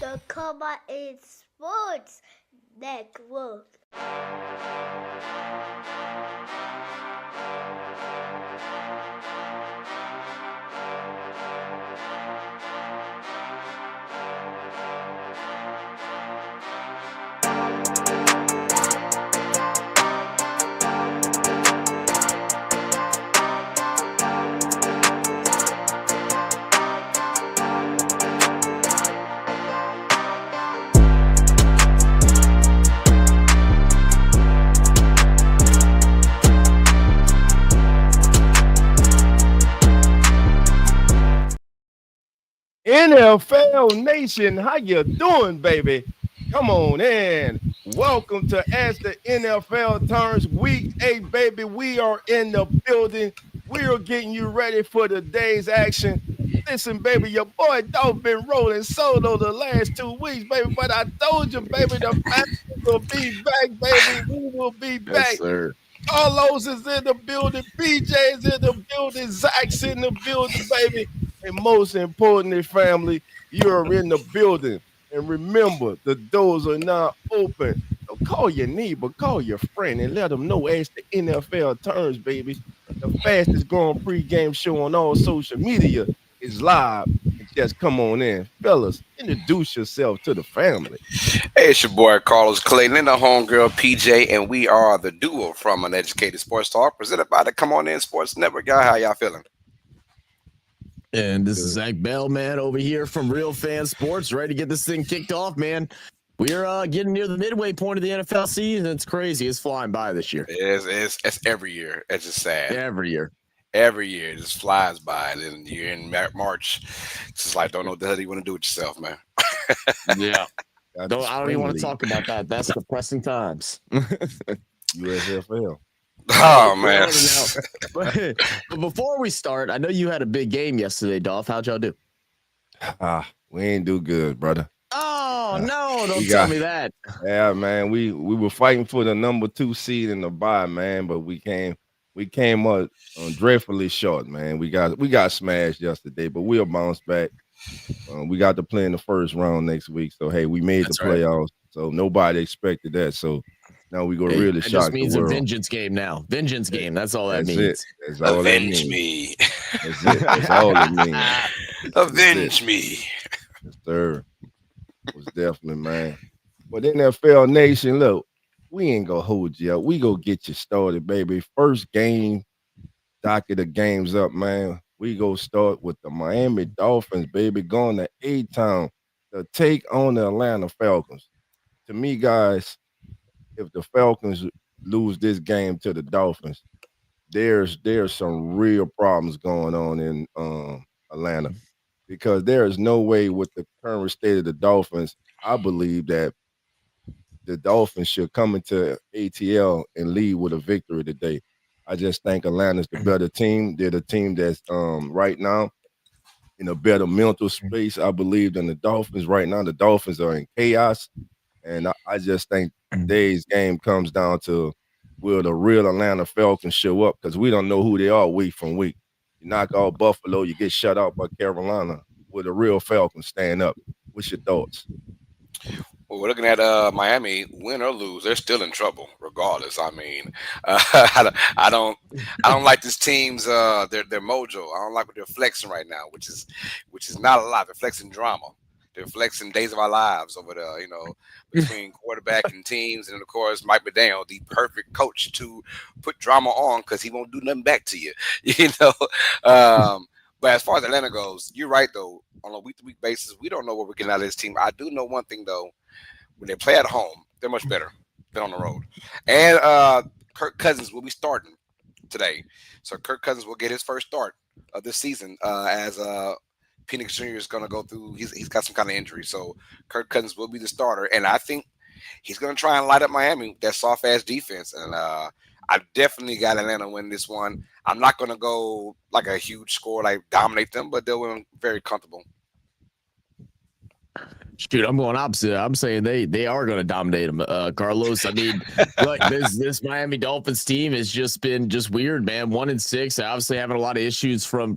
the Comma in Sports Network. NFL Nation, how you doing, baby? Come on in. Welcome to As the NFL Turns Week 8, baby. We are in the building. We are getting you ready for the day's action. Listen, baby, your boy Dolph been rolling solo the last 2 weeks, baby. But I told you, baby, the family will be back, baby. We will be Yes, back. sir. Carlos is in the building. BJ is in the building. Zach's in the building, baby. And most importantly, family, you're in the building. And remember, the doors are now open. So call your neighbor, call your friend, and let them know as the NFL turns, baby. The fastest growing pregame show on all social media is live. And just come on in. Fellas, introduce yourself to the family. Hey, it's your boy Carlos Clayton and the homegirl PJ, and we are the duo from Uneducated Sports Talk, presented by the Come On In Sports Network. Y'all, how y'all feeling? And this is Zach Bell, man, over here from Real Fan Sports, ready to get this thing kicked off, man. We're getting near the midway point of the NFL season. It's crazy. It's flying by this year. It's every year. It's just sad. Every year. Every year it just flies by, and then you're in March. It's just like, don't know what the hell you want to do with yourself, man. Yeah. I don't even want to talk about that. That's depressing times. USFL. Oh, man. But before we start, I know you had a big game yesterday, Dolph. How'd y'all do? We ain't do good, brother. Oh, no, don't tell me that. Yeah, man. We were fighting for the number 2 seed in the bye, man, but we came up dreadfully short, man. We got smashed yesterday, but we'll bounce back. We got to play in the first round next week. So hey, we made the playoffs. Right. So nobody expected that. So now we go really shock the world. It just means a vengeance game now. Vengeance game. That's all that means. It. That's all Avenge that means. Me. That's it. That's all it means. Avenge me. Yes, sir. Was definitely, man. But NFL Nation, look, we ain't gonna hold you up. We go get you started, baby. First game, docket of games up, man. We go start with the Miami Dolphins, baby, going to A-Town to take on the Atlanta Falcons. To me, guys, if the Falcons lose this game to the Dolphins, there's some real problems going on in Atlanta, because there is no way with the current state of the Dolphins, I believe that the Dolphins should come into ATL and lead with a victory today. I just think Atlanta's the better team. They're the team that's right now in a better mental space, I believe, than the Dolphins. Right now, the Dolphins are in chaos. And I just think today's game comes down to, will the real Atlanta Falcons show up? Because we don't know who they are week from week. You knock out Buffalo, you get shut out by Carolina. Will the real Falcons stand up? What's your thoughts? Well, we're looking at Miami, win or lose, they're still in trouble, regardless. I mean, I don't like this team's their mojo. I don't like what they're flexing right now, which is not a lot. They're flexing drama. They're flexing days of our lives over there, between quarterback and teams, and of course Mike McDaniel, the perfect coach to put drama on because he won't do nothing back to you, But as far as Atlanta goes, you're right though. On a week-to-week basis, we don't know what we're getting out of this team. I do know one thing though. When they play at home, they're much better than on the road. And Kirk Cousins will be starting today. So Kirk Cousins will get his first start of this season as Penix Jr. is going to go through. He's got some kind of injury. So Kirk Cousins will be the starter. And I think he's going to try and light up Miami with that soft-ass defense. And I definitely got Atlanta win this one. I'm not going to go like a huge score, like dominate them, but they'll win very comfortable. Shoot, I'm going opposite. I'm saying they are going to dominate them, Carlos. I mean, look, this Miami Dolphins team has just been weird, man. 1-6, obviously having a lot of issues from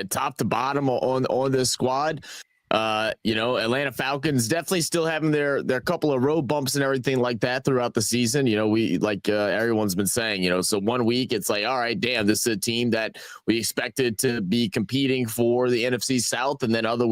top to bottom on this squad. Atlanta Falcons definitely still having their couple of road bumps and everything like that throughout the season. We like everyone's been saying, so 1 week it's like, all right, damn, this is a team that we expected to be competing for the NFC South, and then other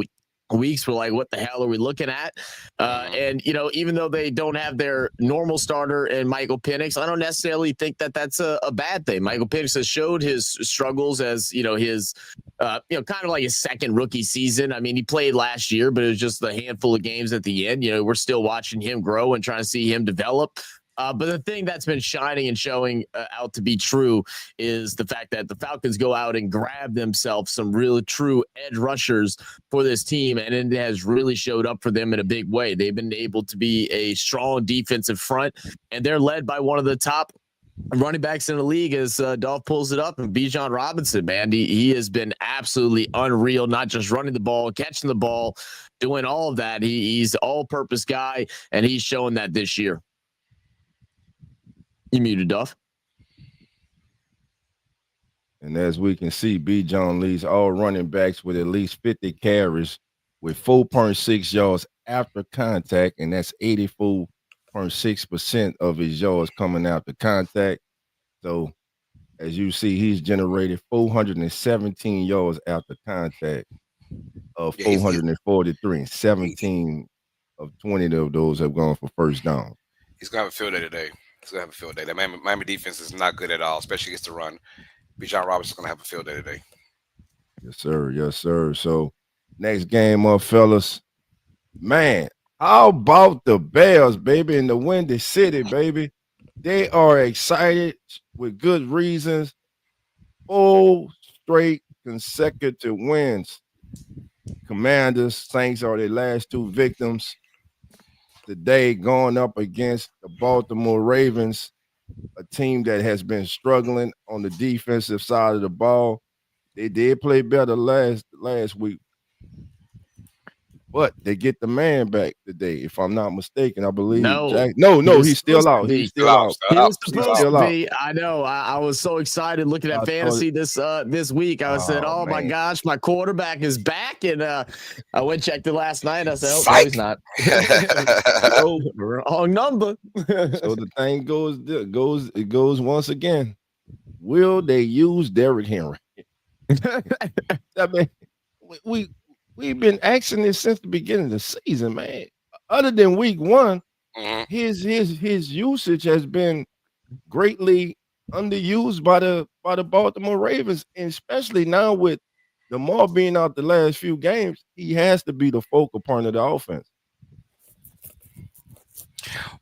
weeks we're like, what the hell are we looking at? And even though they don't have their normal starter in Michael Penix, I don't necessarily think that that's a bad thing. Michael Penix has showed his struggles as his kind of like his second rookie season. I mean, he played last year, but it was just a handful of games at the end. We're still watching him grow and trying to see him develop. But the thing that's been shining and showing out to be true is the fact that the Falcons go out and grab themselves some really true edge rushers for this team, and it has really showed up for them in a big way. They've been able to be a strong defensive front, and they're led by one of the top running backs in the league as Dolph pulls it up, and Bijan Robinson, man, he has been absolutely unreal, not just running the ball, catching the ball, doing all of that. He's the all-purpose guy, and he's showing that this year. You muted, Duff. And as we can see, Bijan leads all running backs with at least 50 carries with 4.6 yards after contact, and that's 84.6% of his yards coming after contact. So, as you see, he's generated 417 yards after contact of 443, and 17 of 20 of those have gone for first down. He's going to have a field day today. He's going to have a field day. The Miami defense is not good at all, especially against the run. Bijan Robinson's going to have a field day today. Yes, sir. Yes, sir. So, next game up, fellas. Man, how about the Bears, baby, in the Windy City, baby? They are excited with good reasons. 4 straight consecutive wins. Commanders, Saints are their last 2 victims. Today, going up against the Baltimore Ravens, a team that has been struggling on the defensive side of the ball. They did play better last week, but they get the man back today, if I'm not mistaken. I believe. No, he's still out. He's still out. He's supposed to be. I know. I was so excited looking at fantasy this week. I said, "Oh my gosh, my quarterback is back!" And I went checked it last night. I said, "Oh, no, he's not." Wrong number. So the thing goes once again. Will they use Derrick Henry? I mean, we've been asking this since the beginning of the season, man. Other than week 1, his usage has been greatly underused by the Baltimore Ravens, and especially now with Lamar being out the last few games, he has to be the focal point of the offense.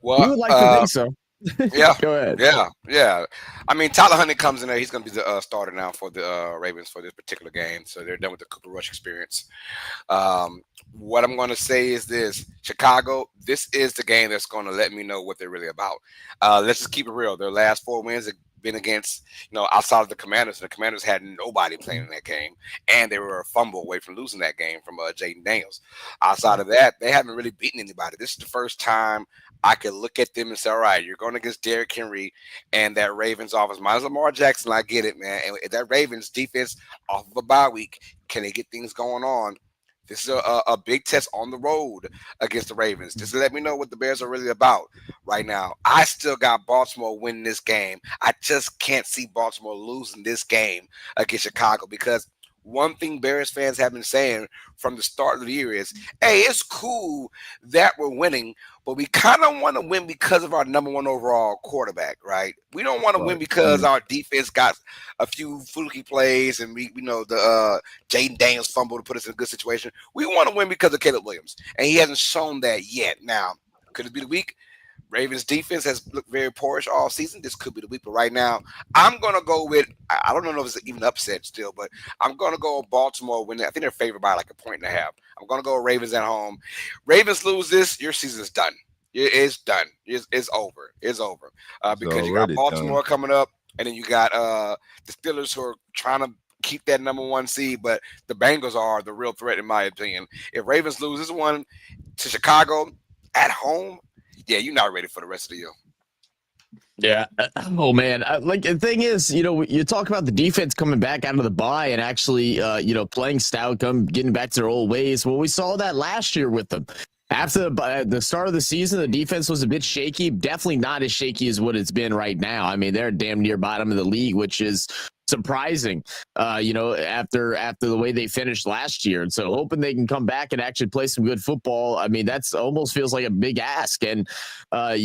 Well, you would like to think so. Yeah. Go ahead. Yeah. I mean, Tyler Huntley comes in there. He's going to be the starter now for the Ravens for this particular game. So they're done with the Cooper Rush experience. What I'm going to say is this. Chicago, this is the game that's going to let me know what they're really about. Let's just keep it real. Their last 4 wins have been against, outside of the Commanders. The Commanders had nobody playing in that game, and they were a fumble away from losing that game from Jaden Daniels. Outside of that, they haven't really beaten anybody. This is the first time I could look at them and say, all right, you're going against Derrick Henry and that Ravens offense. Minus Lamar Jackson, I get it, man. And that Ravens defense off of a bye week, can they get things going on? This is a big test on the road against the Ravens. Just to let me know what the Bears are really about right now. I still got Baltimore winning this game. I just can't see Baltimore losing this game against Chicago, because one thing Bears fans have been saying from the start of the year is, hey, it's cool that we're winning, but we kind of want to win because of our number 1 overall quarterback, right? We don't want to win because our defense got a few fluky plays and we know the Jaden Daniels fumble to put us in a good situation. We want to win because of Caleb Williams, and he hasn't shown that yet. Now, could it be the week? Ravens defense has looked very poorish all season. This could be the week, but right now, I'm going to go with, I don't know if it's even upset still, but I'm going to go Baltimore winning. I think they're favored by like 1.5 points. I'm going to go Ravens at home. Ravens lose this, your season's done. It's done. It's over. It's over. Because you got Baltimore coming up, and then you got the Steelers who are trying to keep that number 1 seed, but the Bengals are the real threat in my opinion. If Ravens lose this one to Chicago at home, yeah, you're not ready for the rest of the year. Yeah. Oh man. Like the thing is, you talk about the defense coming back out of the bye and actually, playing stout, getting back to their old ways. Well, we saw that last year with them. After the start of the season, the defense was a bit shaky. Definitely not as shaky as what it's been right now. I mean, they're damn near bottom of the league, which is surprising. After the way they finished last year, and so hoping they can come back and actually play some good football. I mean, that's almost feels like a big ask. And I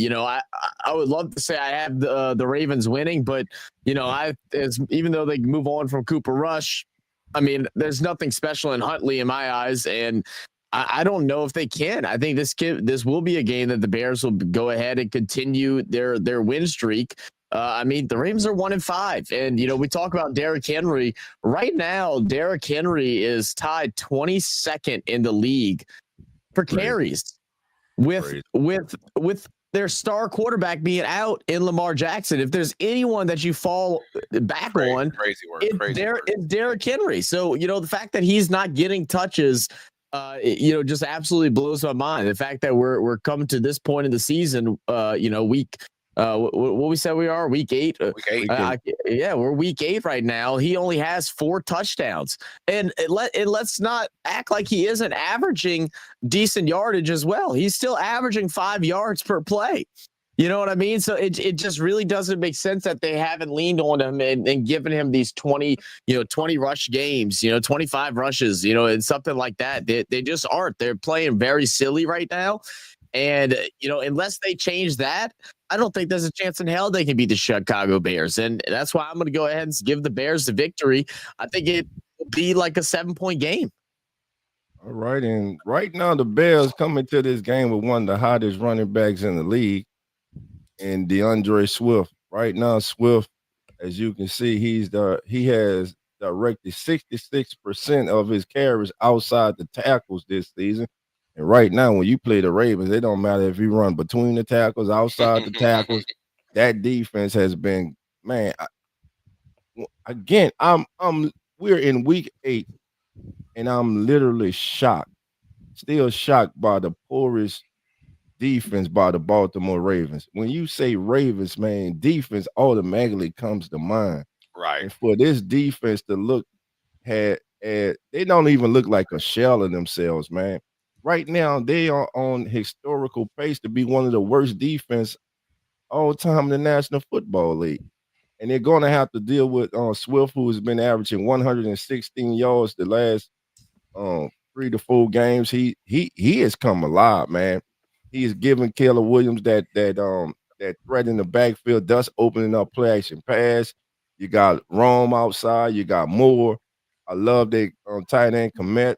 would love to say I have the Ravens winning, but even though they move on from Cooper Rush, I mean, there's nothing special in Huntley in my eyes, and I don't know if they can. I think this will be a game that the Bears will go ahead and continue their win streak. I mean, the Ravens are 1-5, and we talk about Derrick Henry right now. Derrick Henry is tied 22nd in the league for carries with their star quarterback being out in Lamar Jackson. If there's anyone that you fall back on, it's Derrick Henry. So the fact that he's not getting touches. Just absolutely blows my mind. The fact that we're coming to this point in the season, week, what we said we are week 8. We're week 8 right now. He only has 4 touchdowns, and let's not act like he isn't averaging decent yardage as well. He's still averaging 5 yards per play. You know what I mean? So it just really doesn't make sense that they haven't leaned on him and given him these 20 rush games, 25 rushes, and something like that. They just aren't. They're playing very silly right now. And, unless they change that, I don't think there's a chance in hell they can beat the Chicago Bears. And that's why I'm going to go ahead and give the Bears the victory. I think it will be like a 7-point game. All right. And right now, the Bears coming to this game with one of the hottest running backs in the league, and DeAndre Swift. Right now, Swift, as you can see, he has directed 66% of his carries outside the tackles this season. And right now, when you play the Ravens, it don't matter if you run between the tackles, outside the tackles. That defense has been, man. Again, we're in week 8, and I'm literally shocked, still shocked by the poorest defense by the Baltimore Ravens. When you say Ravens, man, defense automatically comes to mind. Right. And for this defense to look they don't even look like a shell of themselves, man. Right now, they are on historical pace to be one of the worst defense all time in the National Football League. And they're going to have to deal with Swift, who has been averaging 116 yards the last 3 to 4 games. He has come alive, man. He is giving Caleb Williams that threat in the backfield, thus opening up play action pass. You got Rome outside. You got Moore. I love that tight end commit.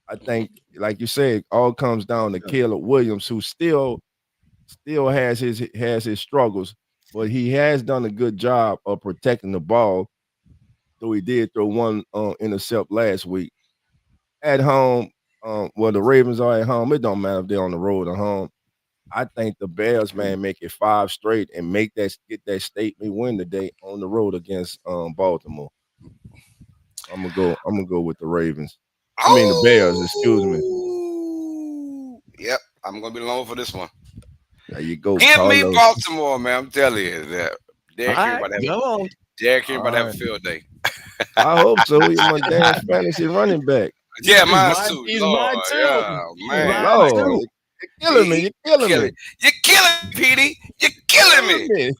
I think, like you said, all comes down to Caleb Williams, who still has his struggles, but he has done a good job of protecting the ball. Though he did throw one intercept last week. At home, the Ravens are at home. It don't matter if they're on the road or home. I think the Bears, man, make it 5 straight and get that statement win today on the road against Baltimore. I'm gonna go with the Ravens. I mean the Bears, excuse me. Yep, I'm gonna be alone for this one. There you go. Give Carlos. me Baltimore, man. I'm telling you that. Derrick Henry about to have a field day. I hope so. He's my damn fantasy running back. Yeah, mine too. He's mine too. Yeah, man. Lord, you're killing me. You're killing me. You're killing me, Petey. You're killing me.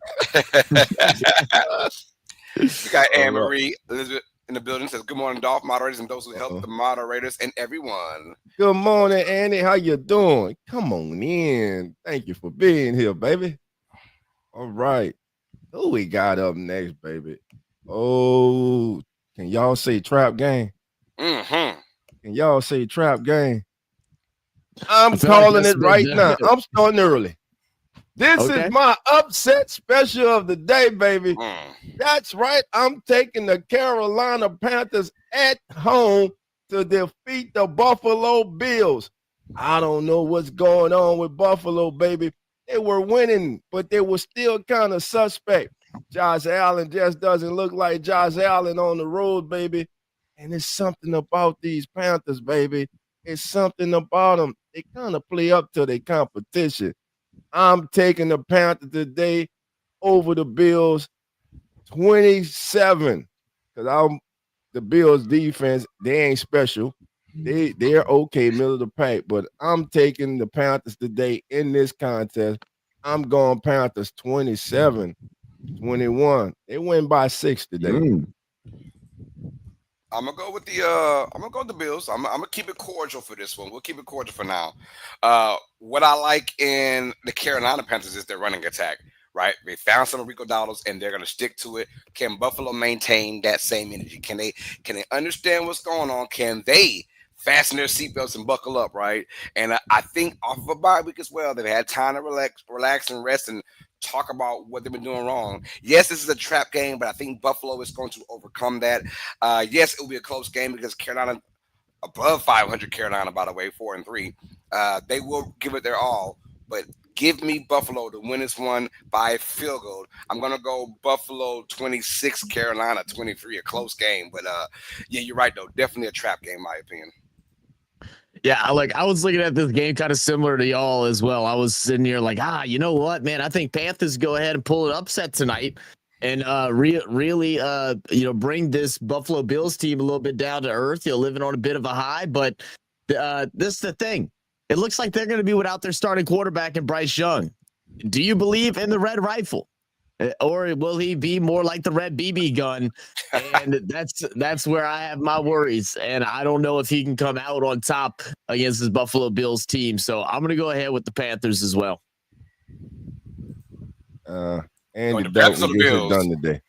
We got Anne Marie Elizabeth in the building. Says good morning, Dolph moderators and those who help the moderators and everyone. Good morning, Annie. How you doing? Come on in. Thank you for being here, baby. All right. Who we got up next, baby? Oh, can y'all say trap game? Mm-hmm. Can y'all say trap game? I'm calling it right now. I'm starting early. This is my upset special of the day, baby. That's right. I'm taking the Carolina Panthers at home to defeat the Buffalo Bills. I don't know what's going on with Buffalo, baby. They were winning, but they were still kind of suspect. Josh Allen just doesn't look like Josh Allen on the road, baby. And it's something about these Panthers, baby. It's something about them. They kind of play up to their competition. I'm taking the Panthers today over the Bills 27. Because the Bills defense, they ain't special. They're okay, middle of the pack. But I'm taking the Panthers today in this contest. I'm going Panthers 27-21. They win by 6 today. I'm gonna go with the Bills. I'm gonna keep it cordial for this one. We'll keep it cordial for now. What I like in the Carolina Panthers is their running attack. Right, they found some Rico Dowdles and they're gonna stick to it. Can Buffalo maintain that same energy? Can they understand what's going on? Can they fasten their seatbelts and buckle up? Right, and I think off of a bye week as well, they've had time to relax and rest and talk about what they've been doing wrong. Yes, this is a trap game, but I think Buffalo is going to overcome that. Yes, it will be a close game because Carolina above 500. Carolina, by the way, 4-3. They will give it their all, but give me Buffalo to win this one by a field goal. I'm going to go Buffalo 26, Carolina 23, a close game. But, yeah, you're right, though. Definitely a trap game, in my opinion. Yeah, I was looking at this game kind of similar to y'all as well. I was sitting here like, you know what, man? I think Panthers go ahead and pull an upset tonight and really bring this Buffalo Bills team a little bit down to earth. You're living on a bit of a high, but this is the thing. It looks like they're going to be without their starting quarterback in Bryce Young. Do you believe in the red rifle? Or will he be more like the red BB gun? And that's where I have my worries. And I don't know if he can come out on top against this Buffalo Bills team. So I'm going to go ahead with the Panthers as well. Andy Dalton gets it done today.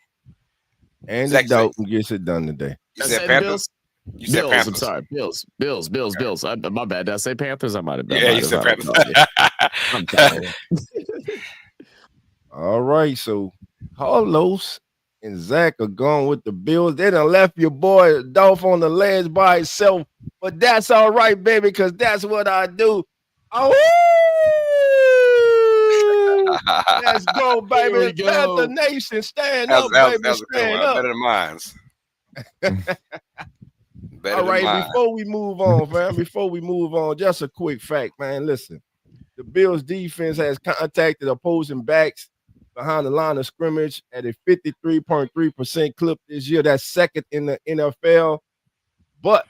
Andy Dalton gets it done today. You said Panthers? You said Panthers. I'm sorry. Bills. My bad. Did I say Panthers? I might have been. Yeah, you said Panthers. I'm sorry. All right, so Carlos and Zach are going with the Bills. They done left your boy Dolph on the ledge by himself, but that's all right, baby, because that's what I do. Oh, let's go, baby. Panther Nation, stand up, baby. Stand up. Better than mine. All right, before we move on, fam, just a quick fact, man. Listen, the Bills defense has contacted opposing backs behind the line of scrimmage at a 53.3% clip this year. That's second in the NFL. But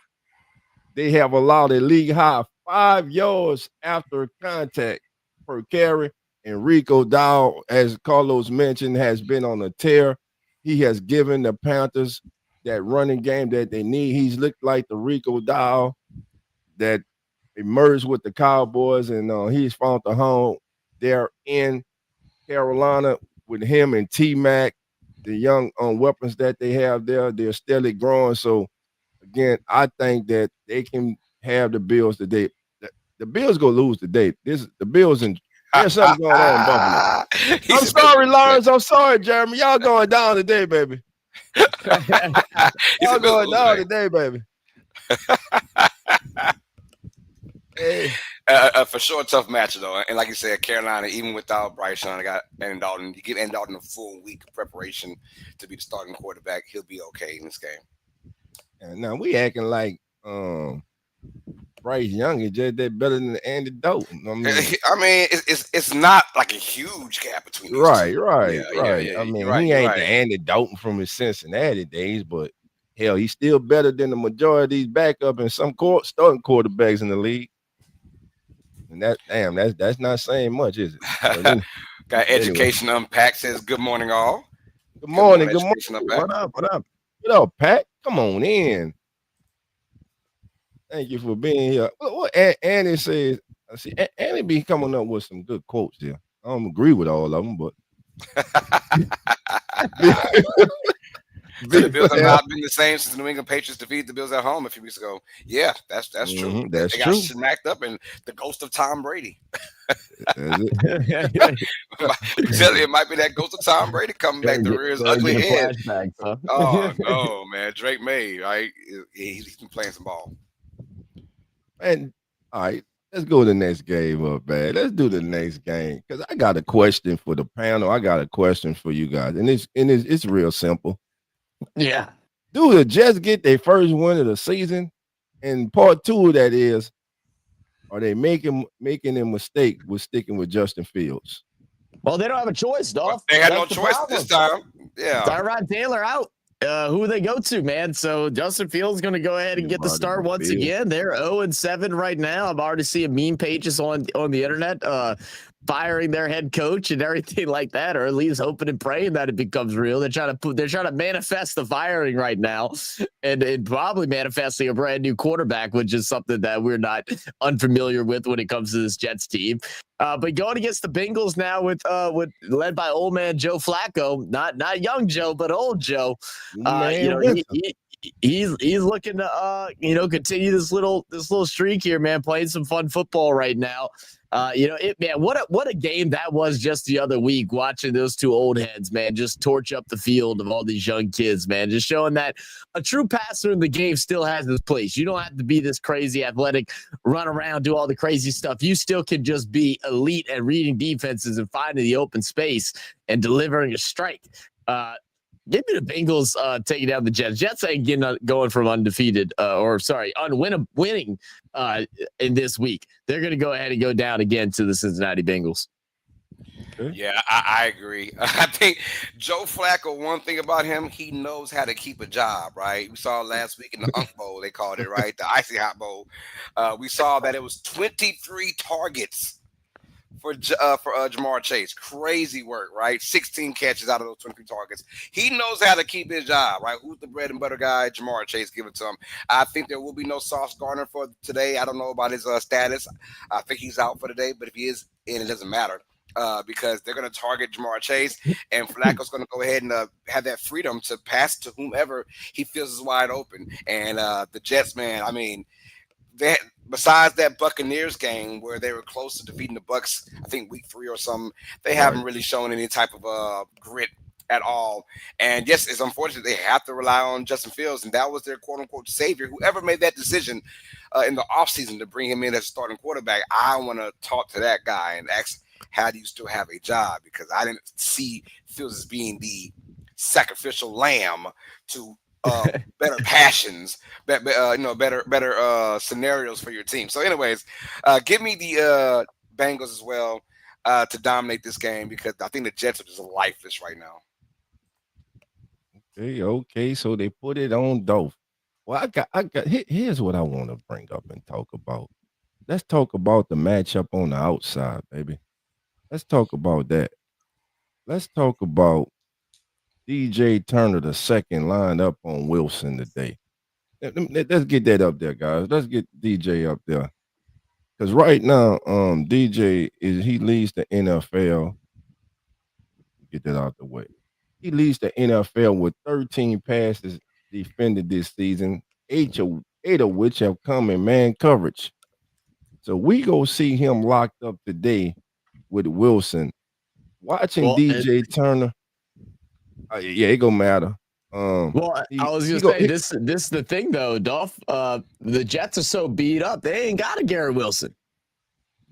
they have allowed a league high 5 yards after contact per carry. And Rico Dowdle, as Carlos mentioned, has been on a tear. He has given the Panthers that running game that they need. He's looked like the Rico Dowdle that emerged with the Cowboys, and he's found the home there in Carolina with him and T-Mac, the young weapons that they have there. They're steadily growing. So, again, I think that they can have the Bills today. The Bills go lose today. The Bills, and there's something going on in Buffalo. I'm sorry, Lawrence. I'm sorry, Jeremy. Y'all going down today, baby. Y'all going down today, baby. Hey. For sure, a tough match though, and like you said, Carolina, even without Bryce Young, got Andy Dalton. You give Andy Dalton a full week of preparation to be the starting quarterback. He'll be okay in this game. And now we acting like Bryce Young is just that better than Andy Dalton. I mean, it's not like a huge gap between these right. two. Right. I mean, he ain't the Andy Dalton from his Cincinnati days, but hell, he's still better than the majority of these backup and some starting quarterbacks in the league. And that's not saying much, is it? Got Education Unpacked says, good morning, all. Good morning. What up, Pat? Come on in. Thank you for being here. What Annie says, see, Annie be coming up with some good quotes here. I don't agree with all of them, but the Bills have not been the same since the New England Patriots defeated the Bills at home a few weeks ago. Yeah, that's true. That's they got smacked up, and the ghost of Tom Brady. It might be that ghost of Tom Brady coming back to rear his ugly head. Huh? Oh no, man! Drake May, right? He's been playing some ball. And all right, let's go to the next game up, man. Let's do the next game because I got a question for the panel. I got a question for you guys, and it's real simple. Yeah. Do the Jets get their first win of the season? And part two of that is, are they making a mistake with sticking with Justin Fields? Well, they don't have a choice, But Dolph. they had no That's the choice problem. this time. Yeah. Tyrod Taylor out. Who they go to, man? So Justin Fields going to go ahead and get the Anybody start but once Fields. again. They're 0-7 right now. I've already seen meme pages on the internet firing their head coach and everything like that, or at least hoping and praying that it becomes real. They're trying to manifest the firing right now, and probably manifesting a brand new quarterback, which is something that we're not unfamiliar with when it comes to this Jets team. But going against the Bengals now with led by old man Joe Flacco, not young Joe, but old Joe. He's looking to continue this little streak here, man. Playing some fun football right now. What a game that was just the other week. Watching those two old heads, man, just torch up the field of all these young kids, man. Just showing that a true passer in the game still has his place. You don't have to be this crazy athletic, run around, do all the crazy stuff. You still can just be elite at reading defenses and finding the open space and delivering a strike. Give me the Bengals taking down the Jets. Jets ain't going from winning in this week. They're going to go ahead and go down again to the Cincinnati Bengals. Yeah, I agree. I think Joe Flacco, one thing about him, he knows how to keep a job, right? We saw last week in the Unk Bowl, they called it, right? The Icy Hot Bowl. We saw that it was 23 targets for Jamar Chase. Crazy work, right? 16 catches out of those 23 targets. He knows how to keep his job, right? Who's the bread and butter guy? Jamar Chase. Give it to him. I think there will be no Sauce Gardner for today. I don't know about his status. I think he's out for today, but if he is in, it doesn't matter. Because they're going to target Jamar Chase, and Flacco's going to go ahead and have that freedom to pass to whomever he feels is wide open. And the Jets, man, I mean, besides that Buccaneers game where they were close to defeating the Bucs, I think week 3 or something, they haven't really shown any type of grit at all. And yes, it's unfortunate they have to rely on Justin Fields, and that was their quote-unquote savior. Whoever made that decision in the offseason to bring him in as a starting quarterback, I want to talk to that guy and ask, how do you still have a job? Because I didn't see Fields as being the sacrificial lamb to better passions, better scenarios for your team. So, anyways, give me the Bengals as well to dominate this game, because I think the Jets are just lifeless right now. Okay. So they put it on Dolph. Well, here's what I want to bring up and talk about. Let's talk about the matchup on the outside, baby. Let's talk about that. Let's talk about DJ Turner, the second lined up on Wilson today. Let's get that up there, guys. Let's get DJ up there. Because right now, DJ he leads the NFL. Get that out the way. He leads the NFL with 13 passes defended this season, eight of which have come in man coverage. So we go see him locked up today with Wilson. Watching DJ Turner, yeah, it gonna matter. I was gonna say this is the thing though, Dolph. The Jets are so beat up, they ain't got a Garrett Wilson.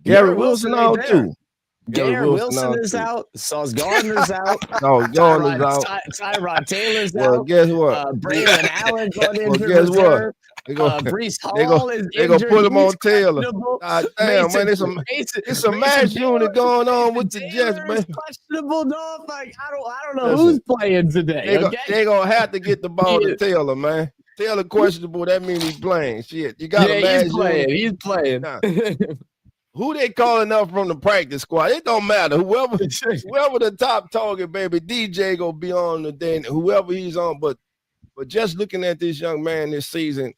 Garrett Wilson out too. Garrett Wilson is out. Sauce Gardner's out. Gardner's out. Tyrod Taylor's well, out. Guess what? Braylon Allen's on injured guess reserve. What? Brees Hall is injured. They gonna put him on Taylor. Damn, man, it's a match unit going on with the Jets, man. Questionable, no. Like I don't know who's playing today. They gonna have to get the ball to Taylor, man. Taylor questionable. That means he's playing. Shit, you got a match unit. He's playing. Nah. Who they calling up from the practice squad? It don't matter. Whoever the top target, baby, DJ gonna be on the day. Whoever he's on, but just looking at this young man this season,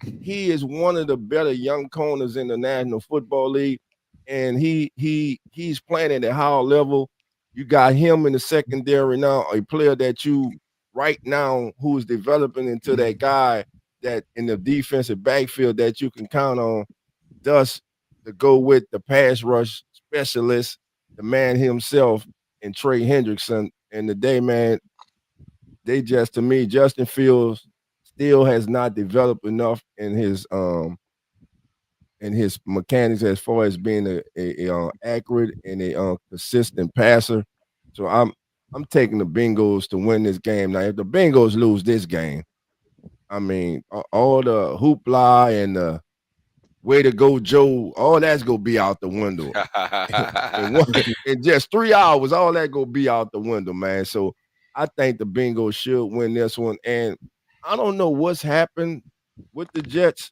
he is one of the better young corners in the National Football League, and he's playing at a high level. You got him in the secondary now, a player that you right now who is developing into that guy that in the defensive backfield that you can count on. Thus, to go with the pass rush specialist, the man himself, and Trey Hendrickson. And today, man, they just, to me, Justin Fields still has not developed enough in his mechanics as far as being a accurate and a consistent passer. So I'm taking the Bengals to win this game. Now, if the Bengals lose this game, I mean, all the hoopla and way to go, Joe. All that's gonna be out the window. In just 3 hours, all that gonna be out the window, man. So I think the Bengals should win this one. And I don't know what's happened with the Jets,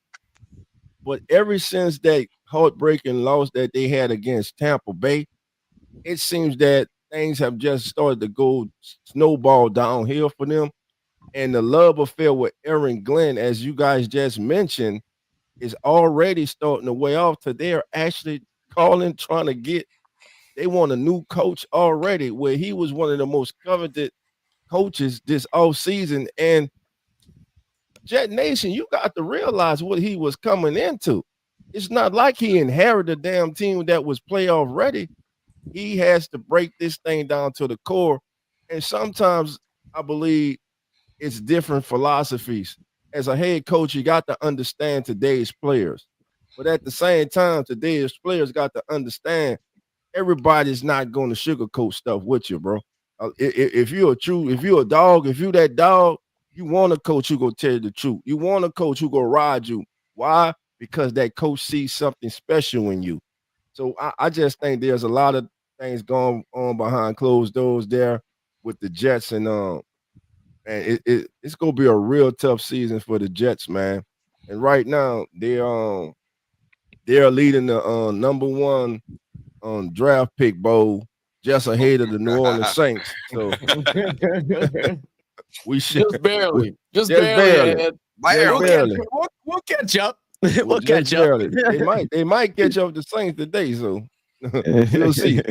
but ever since that heartbreaking loss that they had against Tampa Bay, it seems that things have just started to go snowball downhill for them. And the love affair with Aaron Glenn, as you guys just mentioned, is already starting to weigh off to they're actually calling, trying to get, they want a new coach already, where he was one of the most coveted coaches this offseason. And Jet Nation, you got to realize what he was coming into. It's not like he inherited a damn team that was playoff ready. He has to break this thing down to the core. And sometimes I believe it's different philosophies. As a head coach, you got to understand today's players. But at the same time, today's players got to understand everybody's not going to sugarcoat stuff with you, bro. If you're if you're a dog, if you that dog, you want a coach who gonna tell you the truth. You want a coach who gonna ride you. Why? Because that coach sees something special in you. So I just think there's a lot of things going on behind closed doors there with the Jets, and it's gonna be a real tough season for the Jets, man. And right now they're leading the number one draft pick bowl just ahead of the New Orleans Saints. So we should just barely, just barely. barely. Ed. Just barely. We'll catch up. Well, We'll catch up. barely. They might catch up the Saints today, so we'll see.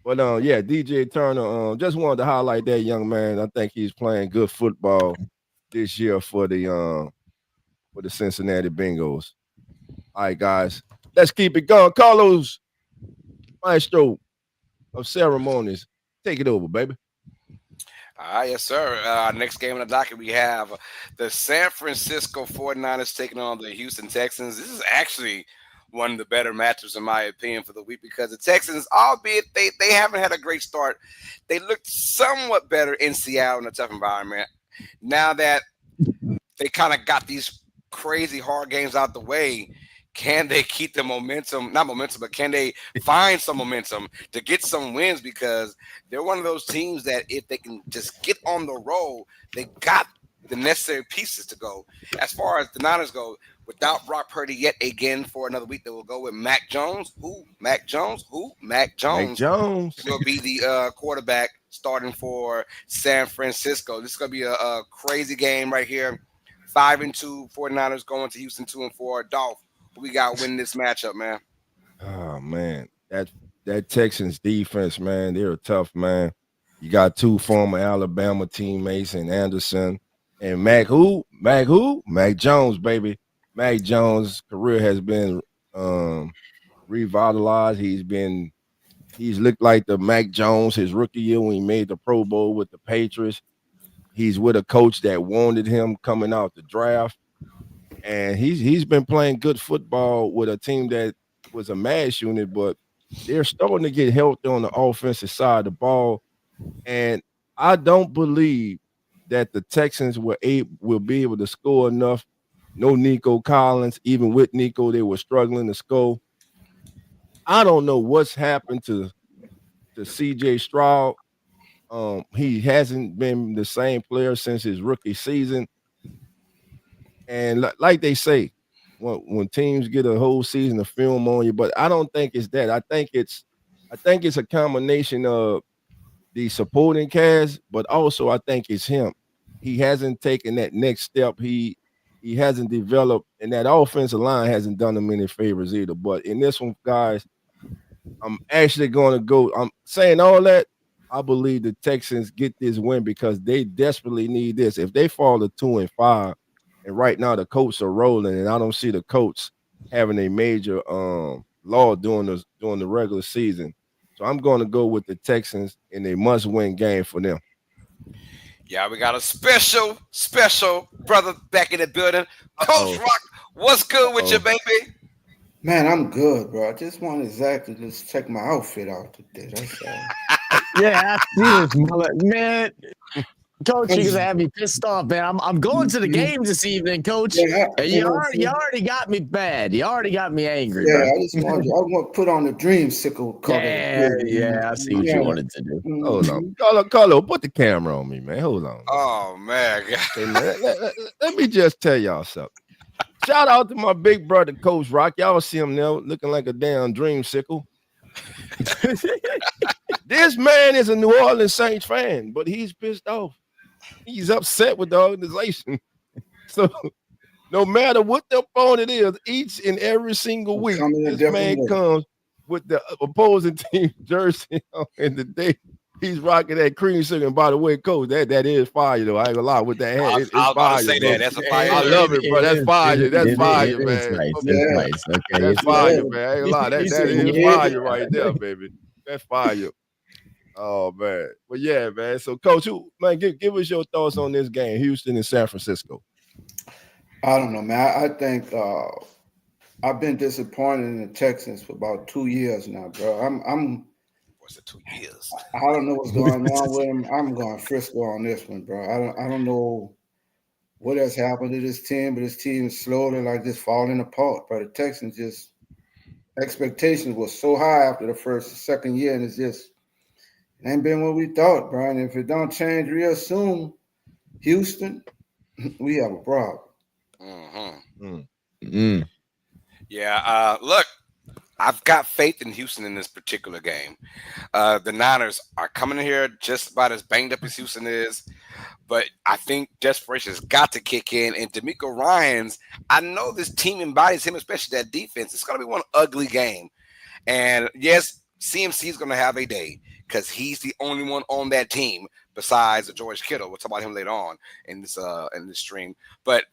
But yeah, DJ Turner. Just wanted to highlight that young man. I think he's playing good football this year for the Cincinnati Bengals. All right, guys, let's keep it going. Carlos, maestro of ceremonies, take it over, baby. Yes, sir. Next game on the docket, we have the San Francisco 49ers taking on the Houston Texans. This is actually one of the better matchups, in my opinion, for the week, because the Texans, albeit they haven't had a great start, they looked somewhat better in Seattle in a tough environment. Now that they kind of got these crazy hard games out the way, can they keep the momentum? Not momentum, but can they find some momentum to get some wins? Because they're one of those teams that if they can just get on the roll, they got the necessary pieces to go. As far as the Niners go, without Brock Purdy yet again for another week, they will go with Mac Jones. Mac Jones will be the quarterback starting for San Francisco. This is going to be a crazy game right here. 5-2 49ers going to Houston 2-4. Dolph, we got to win this matchup, man. Oh man, that Texans defense, man, they're tough, man. You got two former Alabama teammates in Anderson and Mac Jones, baby. Mac Jones' career has been revitalized. He's looked like the Mac Jones his rookie year when he made the Pro Bowl with the Patriots. He's with a coach that wanted him coming out the draft. And he's been playing good football with a team that was a mash unit, but they're starting to get healthy on the offensive side of the ball. And I don't believe that the Texans will be able to score enough. No Nico Collins. Even with Nico, they were struggling to score. I don't know what's happened to CJ Stroud. He hasn't been the same player since his rookie season. And like they say, when teams get a whole season of film on you, but I don't think it's that. I think it's a combination of the supporting cast, but also I think it's him. He hasn't taken that next step. He hasn't developed, and that offensive line hasn't done him any favors either. But in this one, guys, I'm actually going to go. I'm saying all that. I believe the Texans get this win because they desperately need this. If they fall to 2-5, and right now the Colts are rolling, and I don't see the Colts having a major law during the regular season. So I'm going to go with the Texans in a must-win game for them. Yeah, we got a special brother back in the building. Coach Rock, what's good with you, baby? Man, I'm good, bro. I just wanted Zach to just check my outfit out today. That's all. Yeah, I see this, man. Coach, you're gonna have me pissed off, man. I'm going to the game this evening, Coach. Yeah, And you already got me bad. You already got me angry, yeah, bro. I just wanted. I want to put on the dreamsicle color. Yeah, I see what you wanted to do. Hold on. Carlo, put the camera on me, man. Hold on. Oh man. Hey, man, let me just tell y'all something. Shout out to my big brother, Coach Rock. Y'all see him now looking like a damn dreamsicle. This man is a New Orleans Saints fan, but he's pissed off. He's upset with the organization. So no matter what the opponent is, each and every single week, this man comes with the opposing team jersey on, and the day he's rocking that cream sugar. And by the way, Coach, that is fire, though. I ain't gonna lie with that hat. It's I was about fire, to say bro. that. That's a fire. I love it, bro. That's fire. That's fire, man. It's nice. Okay. It's nice. Okay. That's fire, man. I ain't gonna lie. That is fire right there, baby. That's fire. Oh man. Well, yeah, man. So, Coach, give us your thoughts on this game, Houston and San Francisco. I don't know, man. I think I've been disappointed in the Texans for about 2 years now, bro. I'm. Was it 2 years? I don't know what's going on with him. I'm going Frisco on this one, bro. I don't know what has happened to this team, but this team is slowly like just falling apart. But the Texans just expectations was so high after the second year, and it ain't been what we thought, bro. And if it don't change real soon, Houston, we have a problem. Yeah. Look, I've got faith in Houston in this particular game. The Niners are coming in here just about as banged up as Houston is, but I think desperation has got to kick in. And D'Amico Ryans, I know this team embodies him, especially that defense. It's going to be one ugly game. And yes, CMC is going to have a day because he's the only one on that team besides George Kittle. We'll talk about him later on in this stream. But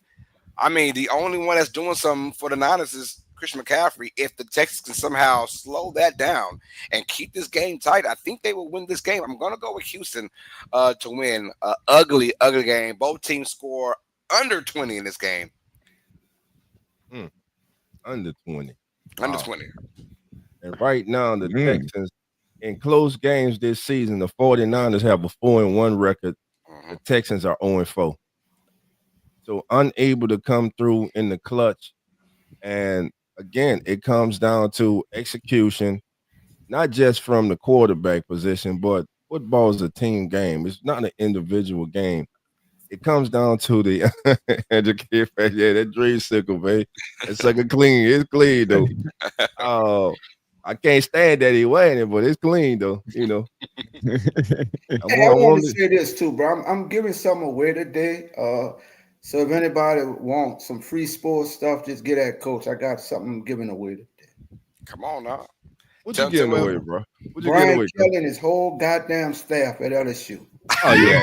I mean, the only one that's doing something for the Niners is Christian McCaffrey. If the Texans can somehow slow that down and keep this game tight, I think they will win this game. I'm going to go with Houston to win. Ugly game. Both teams score under 20 in this game. Under 20. Under 20. And right now, the Texans, in close games this season, the 49ers have a 4-1 record. The Texans are 0-4. So unable to come through in the clutch. And again, it comes down to execution, not just from the quarterback position, but football is a team game. It's not an individual game. It comes down to the that dreamsicle, baby. It's sucker clean. It's clean though. I can't stand that he wearing it, but it's clean though. You know. I want to say this too, bro. I'm giving some away today. So if anybody wants some free sports stuff, just get at Coach. I got something giving away today. Come on now. What you giving away, bro? What you Brian Kelly and his whole goddamn staff at LSU. Oh yeah,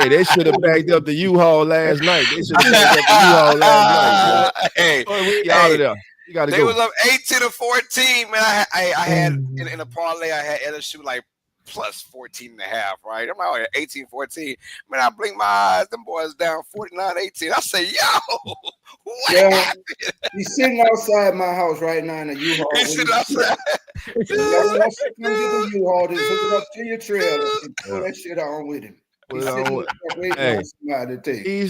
they should have backed up the U-Haul last night. They should have backed up the U-Haul last night. Hey, out of there. You got to go. They was up 18-14, man. I had in a parlay. I had LSU like plus 14.5, right? I'm out at 18-14. Man, I blink my eyes. Them boys down 49-18. I say, yo, what happened? He's sitting outside my house right now in a U-Haul. He's sitting outside. Y'all want to come get the U-Haul, just hook it up to your trailer and pull that shit on with him. He's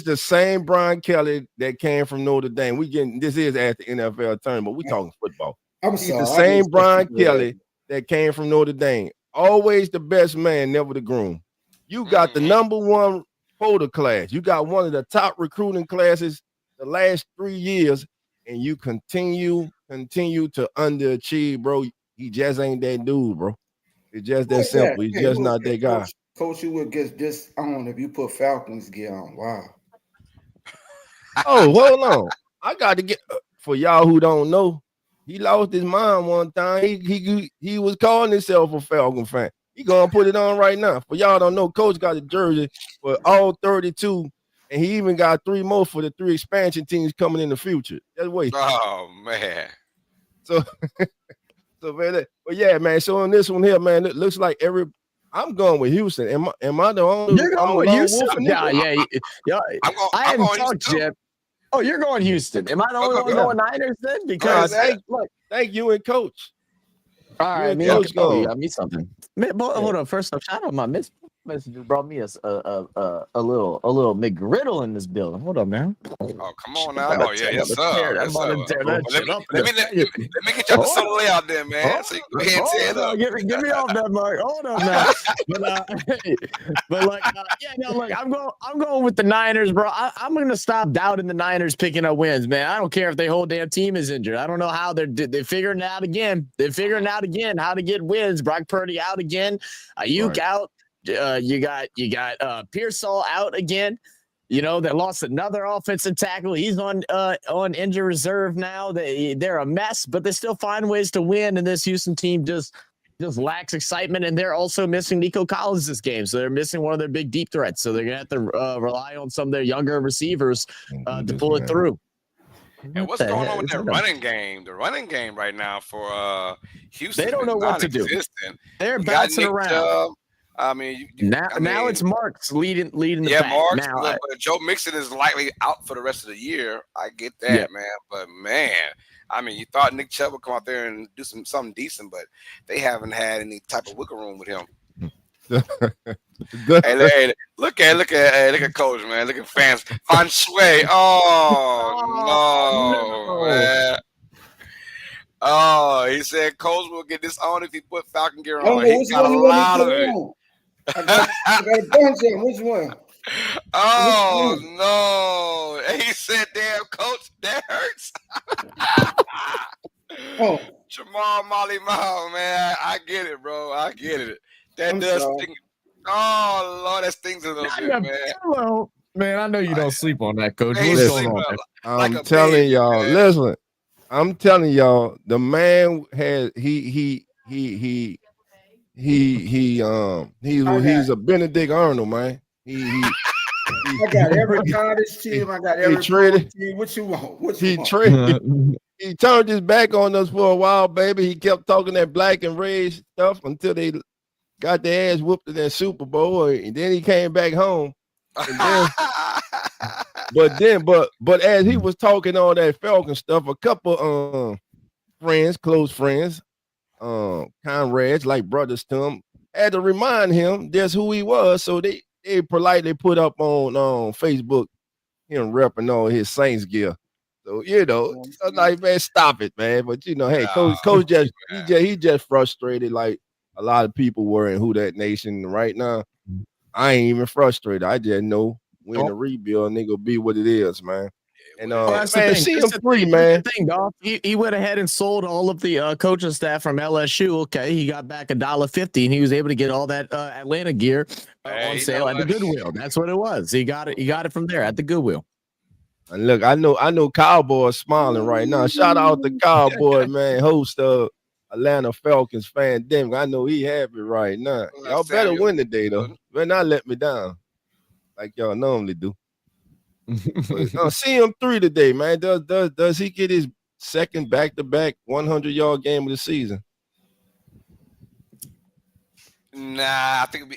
the same Brian Kelly that came from Notre Dame. This is at the NFL tournament. We talking football. He's the same Brian Kelly that came from Notre Dame. Always the best man, never the groom. You got the number one photo class. You got one of the top recruiting classes the last 3 years, and you continue to underachieve, bro. He just ain't that dude, bro. It's just that simple. He's just not that guy. Coach, you would get this on if you put Falcons gear on. Wow. Oh, hold on. I got to get for y'all who don't know. He lost his mind one time. He was calling himself a Falcon fan. He gonna put it on right now. For y'all don't know, Coach got a jersey for all 32, and he even got 3 more for the 3 expansion teams coming in the future. Just wait. Oh man. So man, but yeah, man. So on this one here, man, it looks like I'm going with Houston. Am I the only? You're going with Houston? Yeah. I hadn't talked yet. Oh, you're going Houston. Am I the only one going Niners then? Because thank you and Coach. All right, me something. Hold on. First off, shout out my miss. Messenger brought me a little McGriddle in this building. Hold up, man. Oh, come Shit, on I'm now. about Oh, to yeah. tear, I'm Yes, about to sir. tear, I'm Yes, about sir. to tear that Well, let shit me up in let a me let, second. let me get you out the Hold solar layout there, man. Hold So you can go ahead and tear hold it on, up. get me off that mark. Hold up now. But but like yeah, no, look, I'm going with the Niners, bro. I'm gonna stop doubting the Niners picking up wins, man. I don't care if their whole damn team is injured. I don't know how they're figuring it out again. They're figuring out again how to get wins. Brock Purdy out again, Ayuk Right. out. You got Pearsall out again. You know, they lost another offensive tackle. He's on injury reserve now. They're a mess, but they still find ways to win. And this Houston team just lacks excitement. And they're also missing Nico Collins this game, so they're missing one of their big deep threats. So they're gonna have to rely on some of their younger receivers to This pull it man. through. And What what's the going heck? on with Is that that a, running game? The running game right now for they Houston's don't been know what to do. non-existent. They're You got bouncing Nick around. Chubb. I mean, Now it's Marks leading the yeah, pack. Marks, Now, but Joe Mixon is likely out for the rest of the year. I get yeah. that, man. But man, I mean, you thought Nick Chubb would come out there and do something decent, but they haven't had any type of wiggle room with him. Hey, look at Coach, man. Look at fans. Van Sway. Oh Oh no, no! man. Oh, he said Coach will get this on if he put Falcon gear I don't on. know He which got one a you want me to lot put of it. on. I got a bunch of them. Which one? Oh Which one? no! And he said, "Damn, Coach, that hurts." Oh, Jamal Molly Mile, man, I get it, bro. I get it. That I'm does sorry. sting. Oh Lord, that stings a little bit, man. Hello, man. I know you don't sleep on that, Coach. Man, he's What's going Listen, sleeping on, man? like I'm a baby, telling y'all. man. Listen, I'm telling y'all. The man has I got he's a Benedict Arnold, man. He I got every college he, team. I got he every pro traded. team. What you want? What you He want? traded. He turned his back on us for a while, baby. He kept talking that black and red stuff until they got their ass whooped in that Super Bowl, and then he came back home. And then, but as he was talking all that Falcon stuff, a couple friends, close friends, comrades like brothers to him, had to remind him that's who he was. So they politely put up on Facebook him repping all his Saints gear. So I'm like, man, stop it, man. But hey, coach he just frustrated like a lot of people were in Who That Nation right now. I ain't even frustrated. I just know when the rebuild nigga be what it is, man. And Well, that's the man, thing. see That's him the free, thing. That's man. the thing, dog. He went ahead and sold all of the coaching staff from LSU. Okay, he got back $1.50, and he was able to get all that Atlanta gear Hey, on you know sale at the what? Goodwill. That's what it was. He got it. He got it from there at the Goodwill. And look, I know Cowboys smiling right now. Shout out to Cowboy, man, host of Atlanta Falcons fan. Damn, I know he happy right now. Y'all better Samuel. win today, though. Better not let me down like y'all normally do. But CM3 today, man. Does he get his second back-to-back 100-yard game of the season? Nah, I think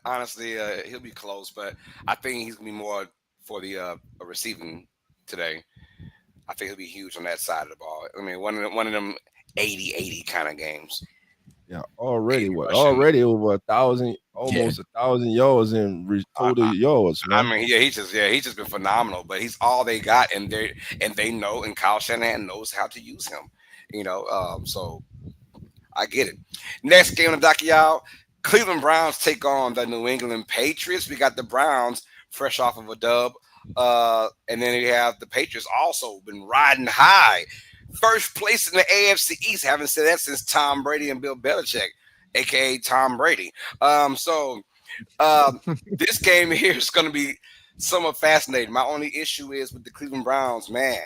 honestly, he'll be close, but I think he's gonna be more for the receiving today. I think he'll be huge on that side of the ball. I mean, one of them 80-80 kind of games. Yeah, already 80 what? rushing. Already over 1,000, Yeah. almost 1,000 yards in total yards, I man. mean, he's just been phenomenal. But he's all they got, and they know, and Kyle Shanahan knows how to use him. So I get it. Next game on the docket, y'all. Cleveland Browns take on the New England Patriots. We got the Browns fresh off of a dub. And then we have the Patriots also been riding high. First place in the AFC East. Haven't said that since Tom Brady and Bill Belichick, aka Tom Brady. This game here is going to be somewhat fascinating. My only issue is with the Cleveland Browns, man.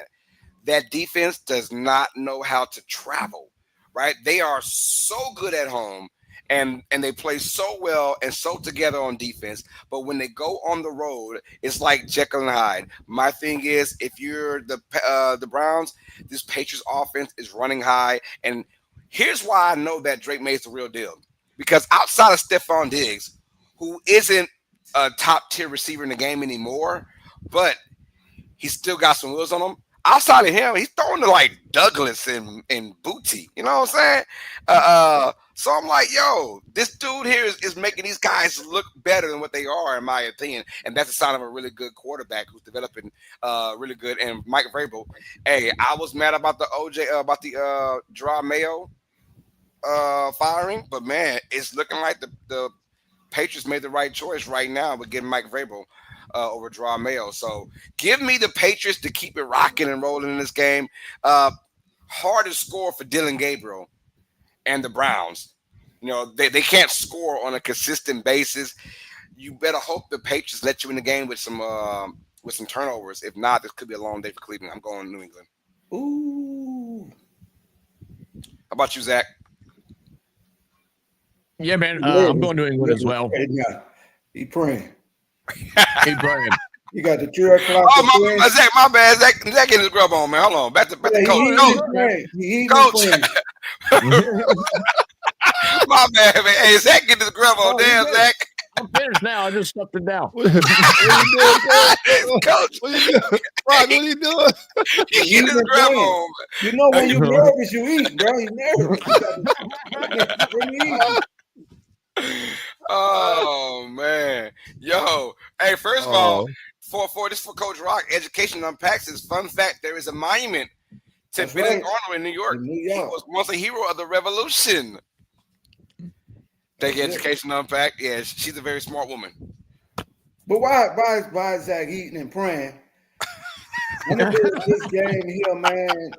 That defense does not know how to travel, right? They are so good at home and they play so well and so together on defense. But when they go on the road, it's like Jekyll and Hyde. My thing is, if you're the Browns, this Patriots offense is running high. And here's why I know that Drake May's the real deal. Because outside of Stephon Diggs, who isn't a top tier receiver in the game anymore, but he's still got some wheels on him. Outside of him, he's throwing to like Douglas and Booty. You know what I'm saying? So I'm like, yo, this dude here is making these guys look better than what they are, in my opinion. And that's a sign of a really good quarterback who's developing really good. And Mike Vrabel, hey, I was mad about the about the Draw Mayo firing, but man, it's looking like the Patriots made the right choice right now with getting Mike Vrabel over Draw Mayo. So give me the Patriots to keep it rocking and rolling in this game. Hardest score for Dylan Gabriel and the Browns. You know, they can't score on a consistent basis. You better hope the Patriots let you in the game with some turnovers. If not, this could be a long day for Cleveland. I'm going to New England. Ooh. How about you, Zach? Yeah, man. I'm going to England as well. He praying. Hey, Brian. You got the 3 o'clock. Oh, Zach, my bad. Zach getting his grub on, man. Hold on. Back to coach. My bad, man. Hey, Zach getting his grub on. Damn, Zach. I'm finished now. I just stuffed it down. What are you doing, Coach? What are you doing? Rod, what are you doing? He getting his grub on. You know when you're nervous, you eat, bro. You're nervous. Oh man, yo, hey, first of all, for Coach Rock, Education Unpacks is fun fact. There is a monument to Benedict Arnold in New York. He was once a hero of the Revolution. Thank you, Education Unpacked. Yeah, she's a very smart woman. But why is Zach eating and praying? This game here, man.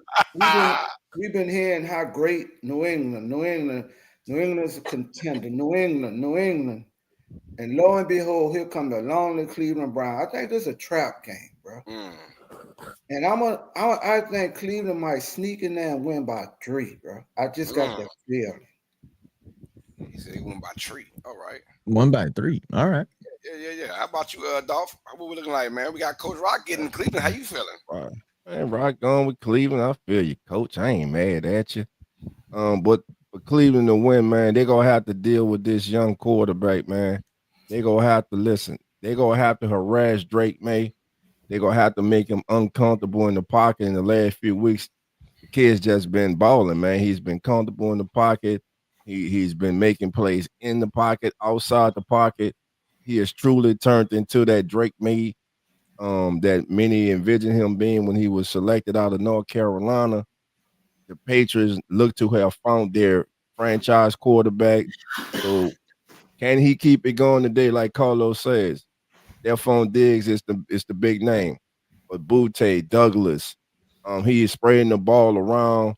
We've been hearing how great New England is a contender. New England. And lo and behold, here come the lonely Cleveland Browns. I think this is a trap game, bro. And I think Cleveland might sneak in there and win by 3, bro. I just got that feeling. He said he won by 3. All right. 1 by 3. All right. Yeah. How about you, Dolph? What we looking like, man? We got Coach Rock getting Cleveland. How you feeling? Right. Man, Rock going with Cleveland. I feel you, Coach. I ain't mad at you. But for Cleveland to win, man, they're gonna have to deal with this young quarterback, man. They're gonna have to listen. They're gonna have to harass Drake May. They're gonna have to make him uncomfortable in the pocket in the last few weeks. The kid's just been balling, man. He's been comfortable in the pocket. He's been making plays in the pocket, outside the pocket. He has truly turned into that Drake May that many envisioned him being when he was selected out of North Carolina. The Patriots look to have found their franchise quarterback. So can he keep it going today, like Carlos says? Stephon Diggs is the big name. But Butte, Douglas, he is spraying the ball around.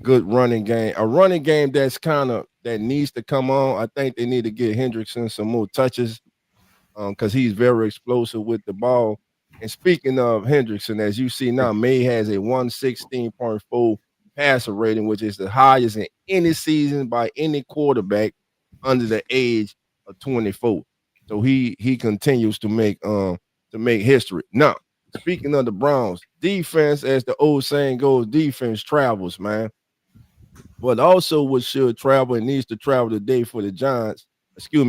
Good running game. A running game that's that needs to come on. I think they need to get Hendrickson some more touches because he's very explosive with the ball. And speaking of Hendrickson, as you see now, May has a 116.4 passer rating, which is the highest in any season by any quarterback under the age of 24. So he continues to make history. Now, speaking of the Browns, defense, as the old saying goes, defense travels, man. But also what should travel and needs to travel today for the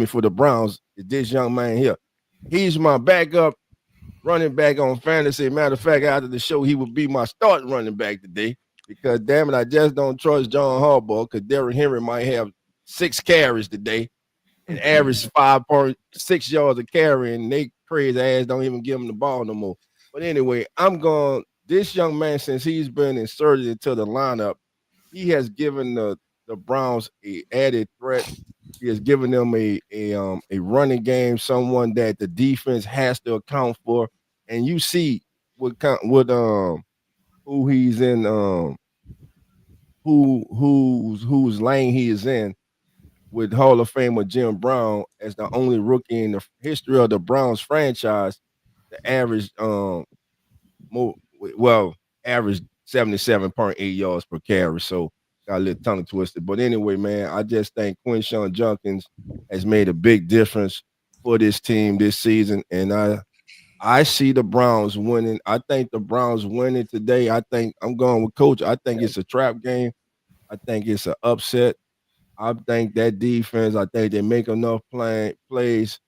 for the Browns, is this young man here. He's my backup running back on fantasy. Matter of fact, after the show, he would be my starting running back today because, damn it, I just don't trust John Harbaugh because Derrick Henry might have 6 carries today and average 5.6 yards a carry, and they crazy ass don't even give him the ball no more. But anyway, this young man, since he's been inserted into the lineup, he has given the Browns a added threat. He has given them a running game, someone that the defense has to account for. And you see who he's in, whose lane he is in with Hall of Famer Jim Brown as the only rookie in the history of the Browns franchise to average average 77.8 yards per carry. So got a little tongue twisted. But anyway, man, I just think Quinshawn Junkins has made a big difference for this team this season. And I see the Browns winning. I think the Browns winning today. I think I'm going with Coach. I think it's a trap game. I think it's an upset. I think that defense, I think they make enough plays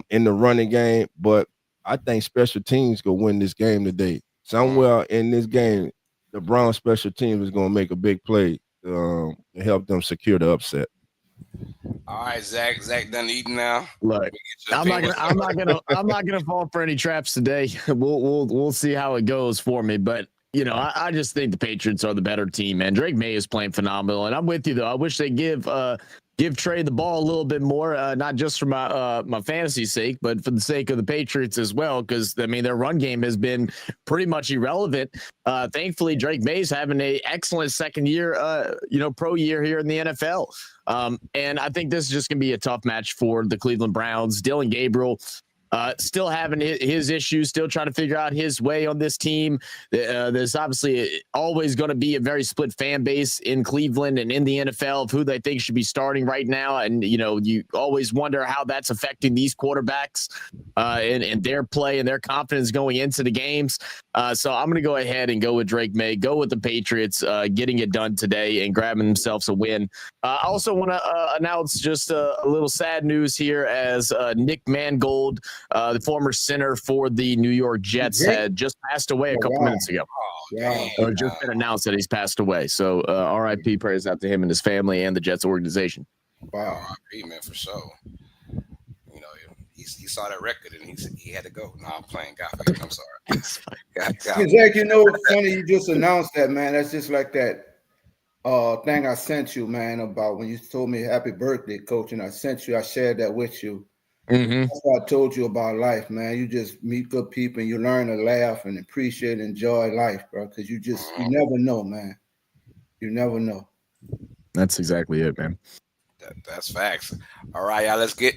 in the running game, but I think special teams gonna win this game today. Somewhere in this game, the Browns special teams is gonna make a big play to help them secure the upset. All right, Zach done eating now. Look, I'm not gonna fall for any traps today. We'll see how it goes for me, but I just think the Patriots are the better team, man. Drake May is playing phenomenal, and I'm with you though. I wish they give Trey the ball a little bit more, not just for my fantasy sake, but for the sake of the Patriots as well, because their run game has been pretty much irrelevant. Thankfully, Drake May's having an excellent second year, pro year here in the NFL. And I think this is just going to be a tough match for the Cleveland Browns. Dylan Gabriel still having his issues, still trying to figure out his way on this team. There's obviously always going to be a very split fan base in Cleveland and in the NFL of who they think should be starting right now. And, you always wonder how that's affecting these quarterbacks and their play and their confidence going into the games. So I'm going to go ahead and go with Drake May, go with the Patriots, getting it done today and grabbing themselves a win. I also want to announce just a little sad news here as Nick Mangold, the former center for the New York Jets, had just passed away a couple minutes ago. Or just been announced that he's passed away. So RIP, prayers out to him and his family and the Jets organization. Wow, RIP, man, for sure. He saw that record and he had to go. No, I'm playing. God forgive me. I'm sorry. God. Zach, it's funny you just announced that, man. That's just like that thing I sent you, man, about when you told me happy birthday, coach, and I shared that with you. Mm-hmm. That's what I told you about life, man. You just meet good people and you learn to laugh and appreciate and enjoy life, bro, because you never know, man. You never know. That's exactly it, man. That's facts. All right, y'all. Let's get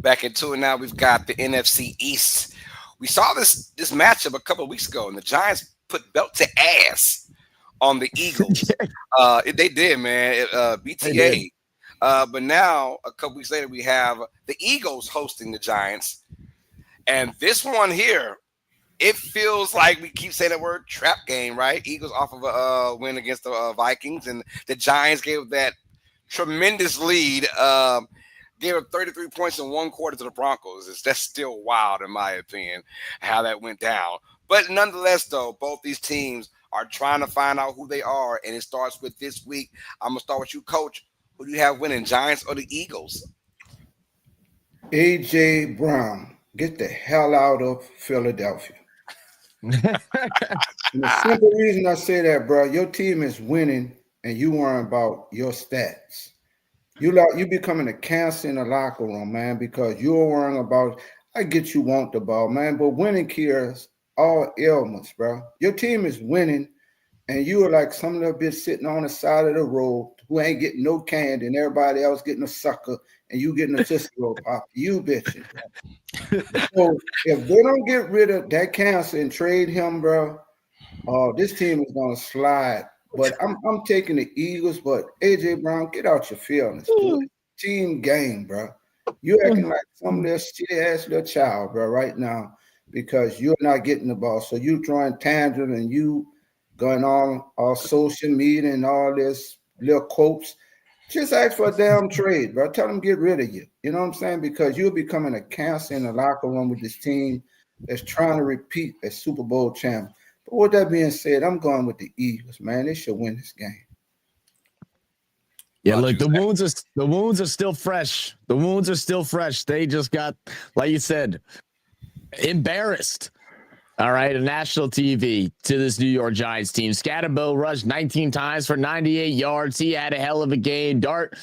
back into it now. We've got the NFC East. We saw this matchup a couple of weeks ago, and the Giants put belt to ass on the Eagles. They did, man. BTA. But now, a couple weeks later, we have the Eagles hosting the Giants. And this one here, it feels like we keep saying the word trap game, right? Eagles off of a win against the Vikings, and the Giants gave that tremendous lead, gave up 33 points in one quarter to the Broncos. That's still wild, in my opinion, how that went down. But nonetheless, though, both these teams are trying to find out who they are, and it starts with this week. I'm going to start with you, Coach. Who do you have winning, Giants or the Eagles? A.J. Brown, get the hell out of Philadelphia. And the simple reason I say that, bro, your team is winning, and you worrying about your stats. You becoming a cancer in the locker room, man, because you're worrying about. I get you want the ball, man, but winning cures all ailments, bro. Your team is winning, and you are like some little bitch sitting on the side of the road who ain't getting no candy, and everybody else getting a sucker, and you getting a Tootsie Roll Pop. You bitching. So if they don't get rid of that cancer and trade him, bro, this team is gonna slide. But I'm taking the Eagles, but A.J. Brown, get out your feelings. Team game, bro. You acting like some little shitty-ass little child, bro, right now, because you're not getting the ball. So you throwing tangent and you going on all social media and all this little quotes. Just ask for a damn trade, bro. Tell them get rid of you. You know what I'm saying? Because you're becoming a cancer in the locker room with this team that's trying to repeat as Super Bowl champ. But with that being said, I'm going with the Eagles, man. They should win this game. Yeah, look, the wounds are still fresh. The wounds are still fresh. They just got, like you said, embarrassed. All right, a national TV to this New York Giants team. Scatterbo rushed 19 times for 98 yards. He had a hell of a game. Dart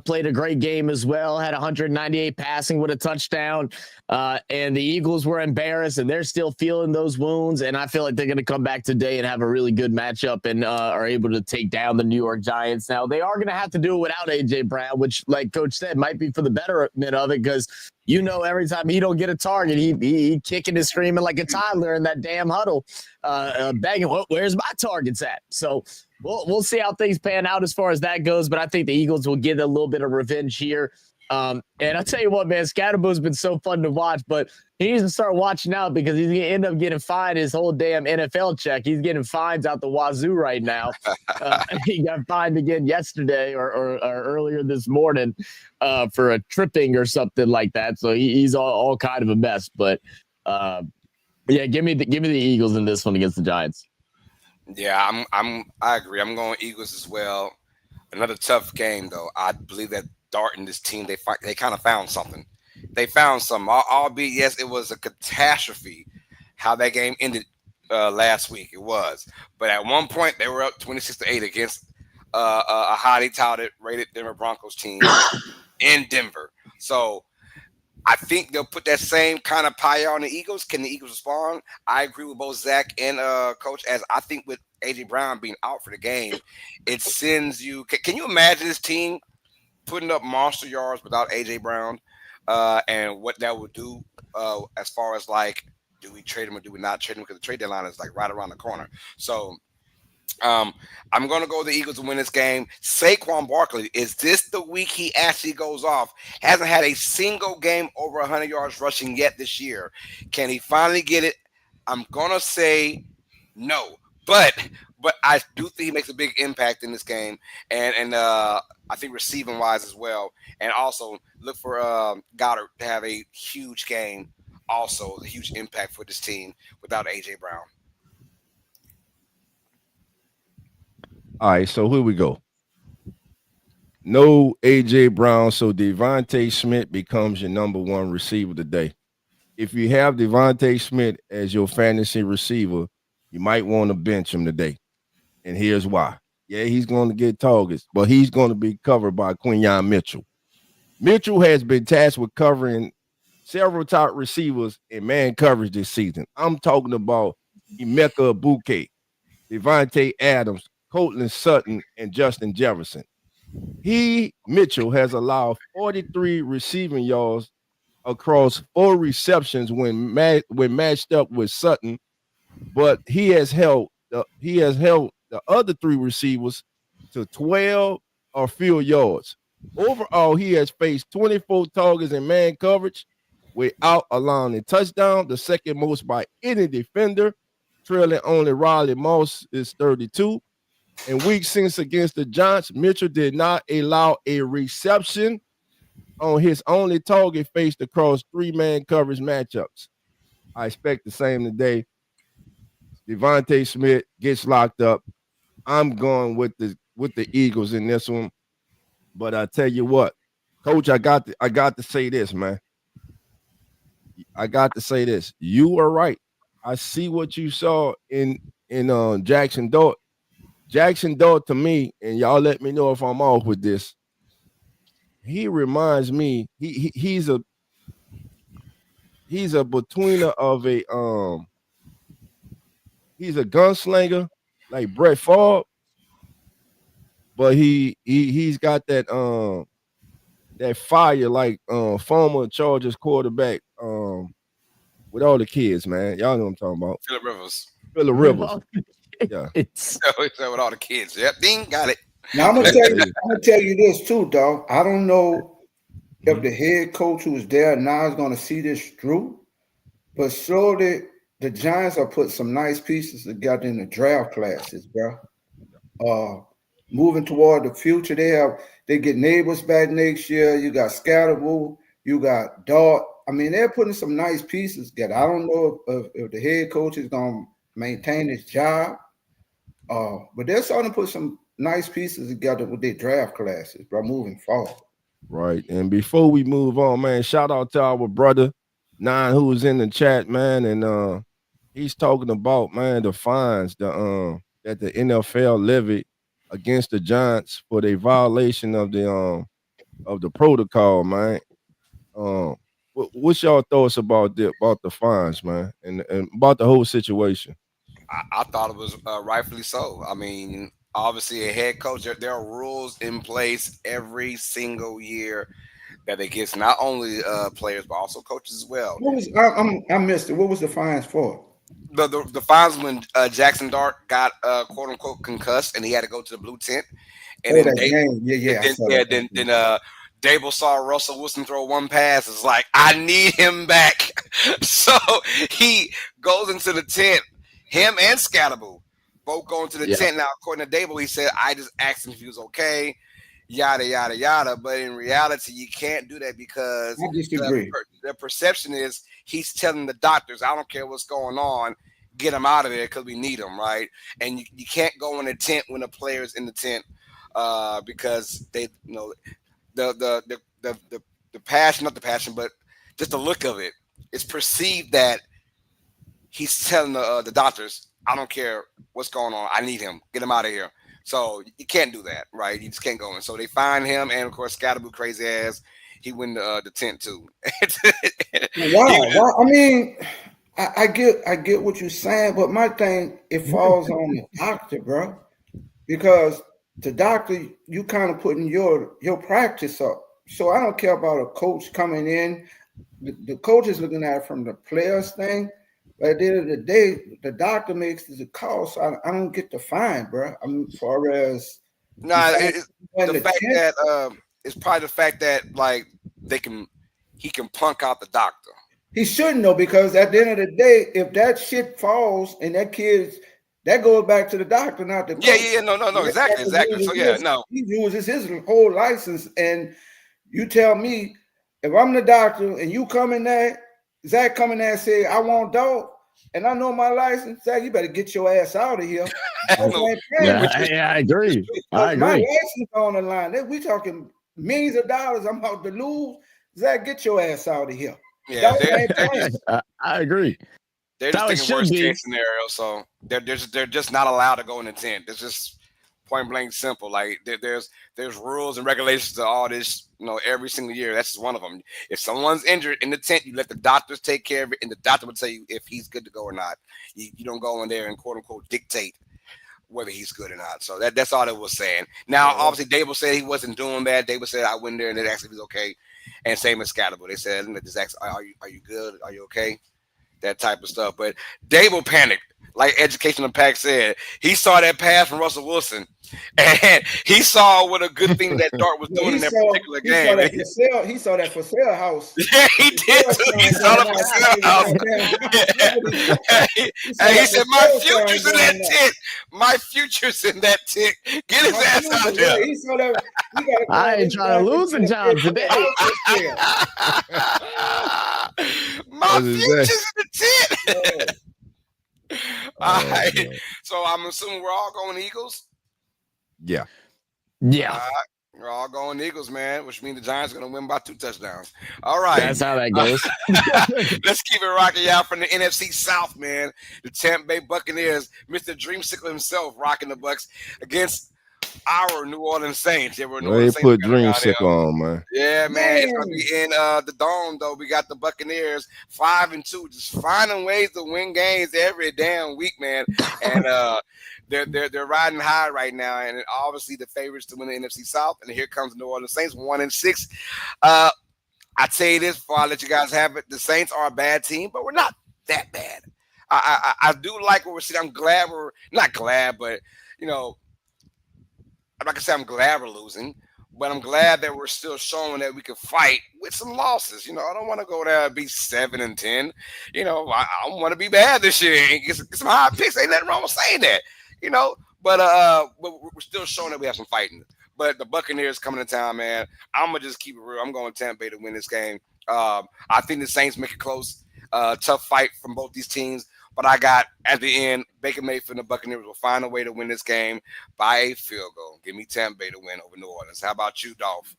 played a great game as well, had 198 passing with a touchdown. And the Eagles were embarrassed, and they're still feeling those wounds. And I feel like they're going to come back today and have a really good matchup and are able to take down the New York Giants. Now, they are going to have to do it without A.J. Brown, which, like Coach said, might be for the betterment of it because every time he don't get a target, he kicking and screaming like a toddler in that damn huddle, begging, where's my targets at? So we'll see how things pan out as far as that goes. But I think the Eagles will get a little bit of revenge here. And I'll tell you what, man, Scatterbo's been so fun to watch, but he needs to start watching out because he's going to end up getting fined his whole damn NFL check. He's getting fines out the wazoo right now. He got fined again yesterday or earlier this morning for a tripping or something like that. So he's all kind of a mess. But yeah, give me the Eagles in this one against the Giants. Yeah, I agree. I'm going Eagles as well. Another tough game, though. I believe that Dart and this team, they kind of found something. They found something, albeit yes, it was a catastrophe how that game ended last week. It was, but at one point they were up 26-8 against a highly touted, rated Denver Broncos team in Denver. So I think they'll put that same kind of fire on the Eagles. Can the Eagles respond? I agree with both Zach and Coach. As I think with AJ Brown being out for the game, it sends you. Can you imagine this team putting up monster yards without AJ Brown, and what that would do as far as like, do we trade him or do we not trade him? Because the trade deadline is like right around the corner. So I'm going to go with the Eagles to win this game. Saquon Barkley, is this the week he actually goes off? Hasn't had a single game over 100 yards rushing yet this year. Can he finally get it? I'm going to say no. But I do think he makes a big impact in this game, and I think receiving wise as well. And also look for Goddard to have a huge game, also a huge impact for this team without AJ Brown. All right, so here we go. No AJ Brown, so Devontae Smith becomes your number one receiver today. If you have Devontae Smith as your fantasy receiver, you might want to bench him today. And here's why. Yeah, he's going to get targets, but he's going to be covered by Quinyon Mitchell. Mitchell has been tasked with covering several top receivers in man coverage this season. I'm talking about Emeka Buke, Devontae Adams, Courtland Sutton, and Justin Jefferson. Mitchell, has allowed 43 receiving yards across 4 receptions when matched up with Sutton, but he has held the other 3 receivers to 12 or fewer yards. Overall, he has faced 24 targets in man coverage without allowing a touchdown, the second most by any defender, trailing only Riley Moss is 32. In week 6 against the Giants, Mitchell did not allow a reception on his only target faced across 3-man coverage matchups. I expect the same today. Devontae Smith gets locked up. I'm going with the Eagles in this one. But I tell you what, Coach, I got to say this, man. I got to say this. You are right. I see what you saw in Jackson Dart. Jackson Dart to me, and y'all let me know if I'm off with this. He reminds me, he's a betweener of he's a gunslinger like Brett Favre, but he's got that fire like former Chargers quarterback with all the kids, man. Y'all know what I'm talking about. Phillip Rivers. Phillip Rivers. Yeah. It's With all the kids. Yep, Ding, got it. Now I'm gonna tell you this too, dog. I don't know if the head coach who's there now is gonna see this through, but slowly the Giants are putting some nice pieces together in the draft classes, bro. Moving toward the future, they get neighbors back next year. You got Scatterable, you got Dart. I mean, they're putting some nice pieces together. I don't know if the head coach is gonna maintain his job. But they're starting to put some nice pieces together with their draft classes, bro, moving forward. Right. And before we move on, man, shout out to our brother Nine who was in the chat, man, and he's talking about, man, the fines that the NFL levied against the Giants for their violation of the protocol, man. What's y'all thoughts about the fines, man, and about the whole situation? I thought it was rightfully so. I mean, obviously, a head coach, there are rules in place every single year that it gets not only players but also coaches as well. What was I missed it? What was the fines for? The fines when Jackson Dart got quote unquote concussed and he had to go to the blue tent, and then that game. then Dable saw Russell Wilson throw one pass. It's like, I need him back. So he goes into the tent. Him and Scatterable both go into the tent. Now, according to Dable, he said, I just asked him if he was okay, yada, yada, yada. But in reality, you can't do that because I disagree. The perception is he's telling the doctors, I don't care what's going on, get him out of there because we need him, right? And you can't go in the tent when the player's in the tent because they, the passion, not the passion, but just the look of it. It's perceived that he's telling the doctors, I don't care what's going on. I need him. Get him out of here. So you can't do that, right? You just can't go in. So they find him, and of course, Scatterboo crazy ass. He win the tent too. Why? Why? I mean, I get what you're saying, but my thing, it falls on the doctor, bro, because the doctor, you kind of putting your practice up. So I don't care about a coach coming in. The coach is looking at it from the players thing. But at the end of the day, the doctor makes the call, so I don't get the fine, bro. I mean, as far as Nah, it's the fact that it's probably the fact that like he can punk out the doctor. he shouldn't know, because at the end of the day, if that shit falls and that goes back to the doctor, not the coach. Yeah, no, exactly. So yeah, no, he uses his whole license, and you tell me if I'm the doctor and you come in there, Zach come in there and say I want dog, and I know my license, Zach, you better get your ass out of here. I agree. I agree. My license on the line. We talking millions of dollars. I'm about to lose. Zach, get your ass out of here. Yeah, I agree. They're just thinking worst case scenario, so they're just not allowed to go in the tent. It's just point blank simple. Like there's rules and regulations to all this, every single year. That's just one of them. If someone's injured in the tent, you let the doctors take care of it, and the doctor will tell you if he's good to go or not. You don't go in there and quote unquote dictate whether he's good or not. So that's all it was saying. Now, obviously, Dable said he wasn't doing that. Dable said I went there and they asked if he's okay. And same as Scatterboo. They said, just ask, are you good? Are you okay? That type of stuff. But Dable panicked. Like Education of Pack said, he saw that pass from Russell Wilson, and he saw what a good thing that Dart was doing in that particular game. He saw that for sale house. Yeah, he did too. He saw the for sale house. And he said, "My future's in that tent. My future's in that tent. Get his ass out of there." He saw that. I ain't trying to lose a job today. My future's in the tent. All right. So I'm assuming we're all going Eagles. Yeah. We're all going Eagles, man, which means the Giants are going to win by 2 touchdowns. All right. That's how that goes. Let's keep it rocking out from the NFC South, man. The Tampa Bay Buccaneers, Mr. Dreamsicle himself, rocking the Bucs against our New Orleans Saints. Yeah, they put Dreamsicle on, man. Yeah, man. It's going to be in the Dome, though. We got the Buccaneers 5-2, just finding ways to win games every damn week, man. And they're riding high right now, and obviously the favorites to win the NFC South. And here comes the New Orleans Saints, 1-6. I tell you this before I let you guys have it: the Saints are a bad team, but we're not that bad. I do like what we're seeing. I'm glad we're not glad, but I'm not gonna say I'm glad we're losing, but I'm glad that we're still showing that we can fight with some losses. I don't want to go there and be 7-10. I want to be bad this year and get some high picks. Ain't nothing wrong with saying that. But we're still showing that we have some fighting. But the Buccaneers coming to town, man. I'm gonna just keep it real. I'm going Tampa Bay to win this game. I think the Saints make it close. Tough fight from both these teams. But I got, at the end, Baker Mayfield and the Buccaneers will find a way to win this game by a field goal. Give me Tampa Bay to win over New Orleans. How about you, Dolph?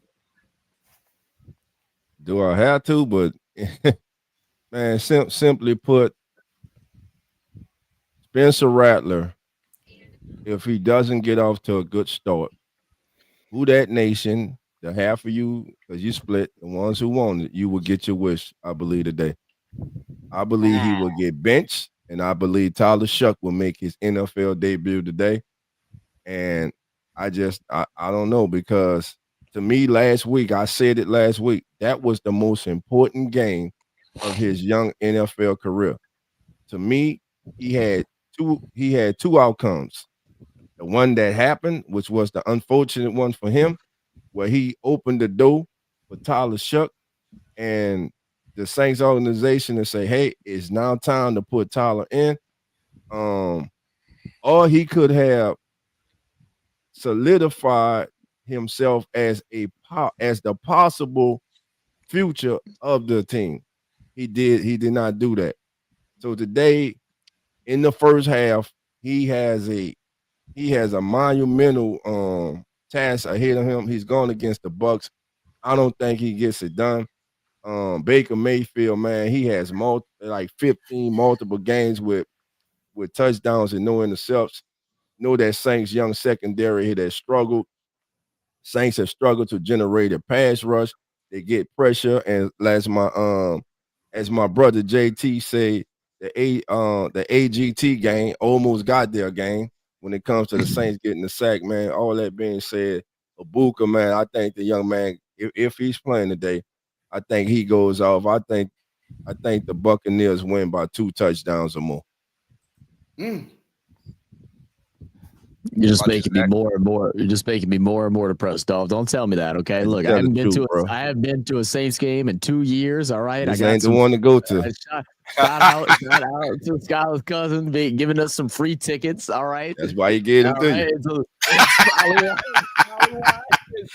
Do I have to? But, man, simply put, Spencer Rattler, if he doesn't get off to a good start, who that nation, the half of you, because you split, the ones who want it, you will get your wish, I believe, today. I believe he will get benched. And I believe Tyler Shuck will make his NFL debut today. And I don't know, because to me I said it last week, that was the most important game of his young NFL career. To me, he had two outcomes. The one that happened, which was the unfortunate one for him, where he opened the door for Tyler Shuck and the Saints organization and say, hey, it's now time to put Tyler in. Or he could have solidified himself as the possible future of the team. He did not do that. So today, in the first half, he has a monumental task ahead of him. He's going against the Bucks. I don't think he gets it done. Baker Mayfield, man, he has 15 multiple games with touchdowns and no intercepts. Know that Saints young secondary here that struggled. Saints have struggled to generate a pass rush. They get pressure, and as my brother JT said, the AGT game almost got their game when it comes to the Saints getting the sack, man. All that being said, Ibuka, man, I think the young man, if he's playing today, I think he goes off. I think the Buccaneers win by 2 touchdowns or more. You're just making me more and more. You're just making me more and more depressed, dog. Don't tell me that, okay? Look, I haven't been to a Saints game in 2 years. All right, this ain't the one to go to. Shout out to Skylar's cousin giving us some free tickets. All right, that's why you gave them to you.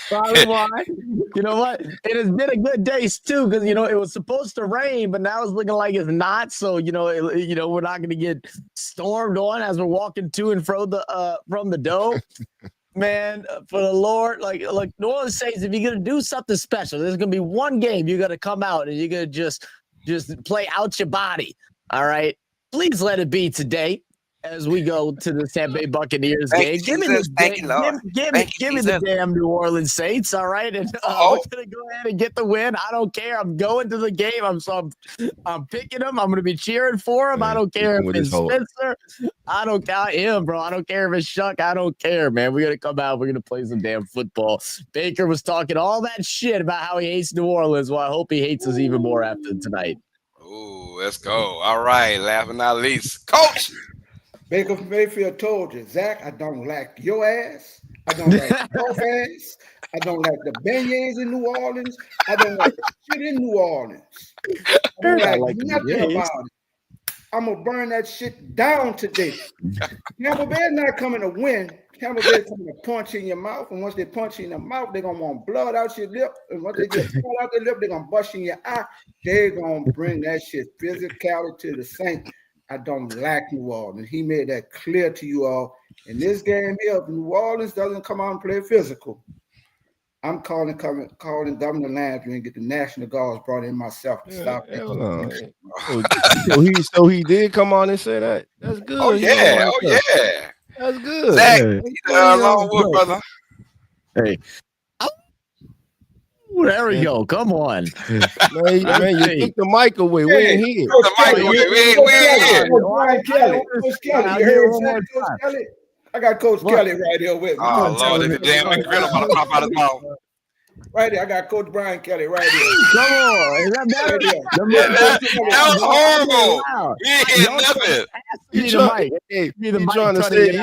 Probably why. You know what? It has been a good day too, because it was supposed to rain, but now it's looking like it's not. So we're not going to get stormed on as we're walking to and fro from the dome. Man, for the Lord, like New Orleans Saints, if you're going to do something special, there's going to be one game you're going to come out and you're going to just play out your body. All right, please let it be today. As we go to the Tampa Bay Buccaneers game, give me the damn New Orleans Saints, all right? And we're gonna go ahead and get the win. I don't care. I'm going to the game. I'm picking them. I'm gonna be cheering for him. I don't care if it's Spencer. I don't count him, bro. I don't care if it's Shuck. I don't care, man. We're gonna come out. We're gonna play some damn football. Baker was talking all that shit about how he hates New Orleans. Well, I hope he hates us even more after tonight. Ooh, let's go. All right, last but not least, Coach. Baker Mayfield told you, Zach, I don't like your ass. I don't like your ass. I don't like the beignets in New Orleans. I don't like the shit in New Orleans. I don't like nothing about it. I'm going to burn that shit down today. Tampa Bay's not coming to win. Tampa Bay's coming to punch in your mouth. And once they punch you in the mouth, they're going to want blood out your lip. And once they get blood out their lip, they're going to bust in your eye. They're going to bring that shit physicality to the Saints. I don't like New Orleans. He made that clear to you all. In this game here, if New Orleans doesn't come out and play physical, I'm calling Governor Landry and get the National Guards brought in myself to stop it. So he did come on and say that. That's good. Oh yeah. That's good. Zach, long wood, brother. Hey. There we go. Come on. Man, you took the mic away. We ain't here. The mic away. We ain't here. Brian Kelly. Coach Kelly. You heard Zach, Coach Kelly? I got Coach Kelly right here with me. Oh, Lord. The damn McGriddle about to pop out his mouth. Right there. I got Coach Brian Kelly right here. Come on. Is that better? That was horrible. We ain't hear nothing. He's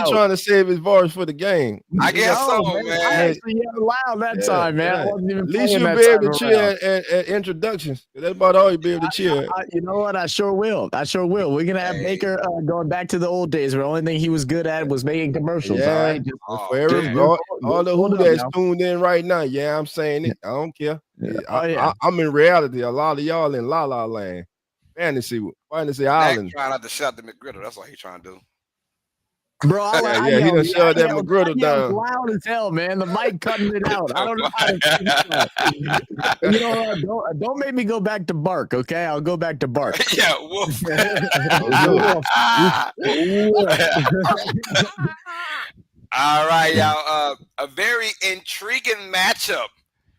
trying to save his voice for the game. I guess so, man. I actually yelled loud that time, man. I wasn't even at least you'll be able to cheer at introductions. That's about all you'll be able to cheer. You know what? I sure will. We're going to have Baker going back to the old days where the only thing he was good at was making commercials. Yeah. All right? All the who that's tuned in right now, I'm saying it. I don't care. I'm in reality. A lot of y'all in La La Land. Fantasy Island. Trying not to shut the McGriddle. That's what he's trying to do. Bro, he done shut that McGriddle down. Loud as hell, man. The mic cutting it out. I don't know how to fix that. Don't make me go back to bark, okay? I'll go back to bark. Yeah, woof. All right, y'all. A very intriguing matchup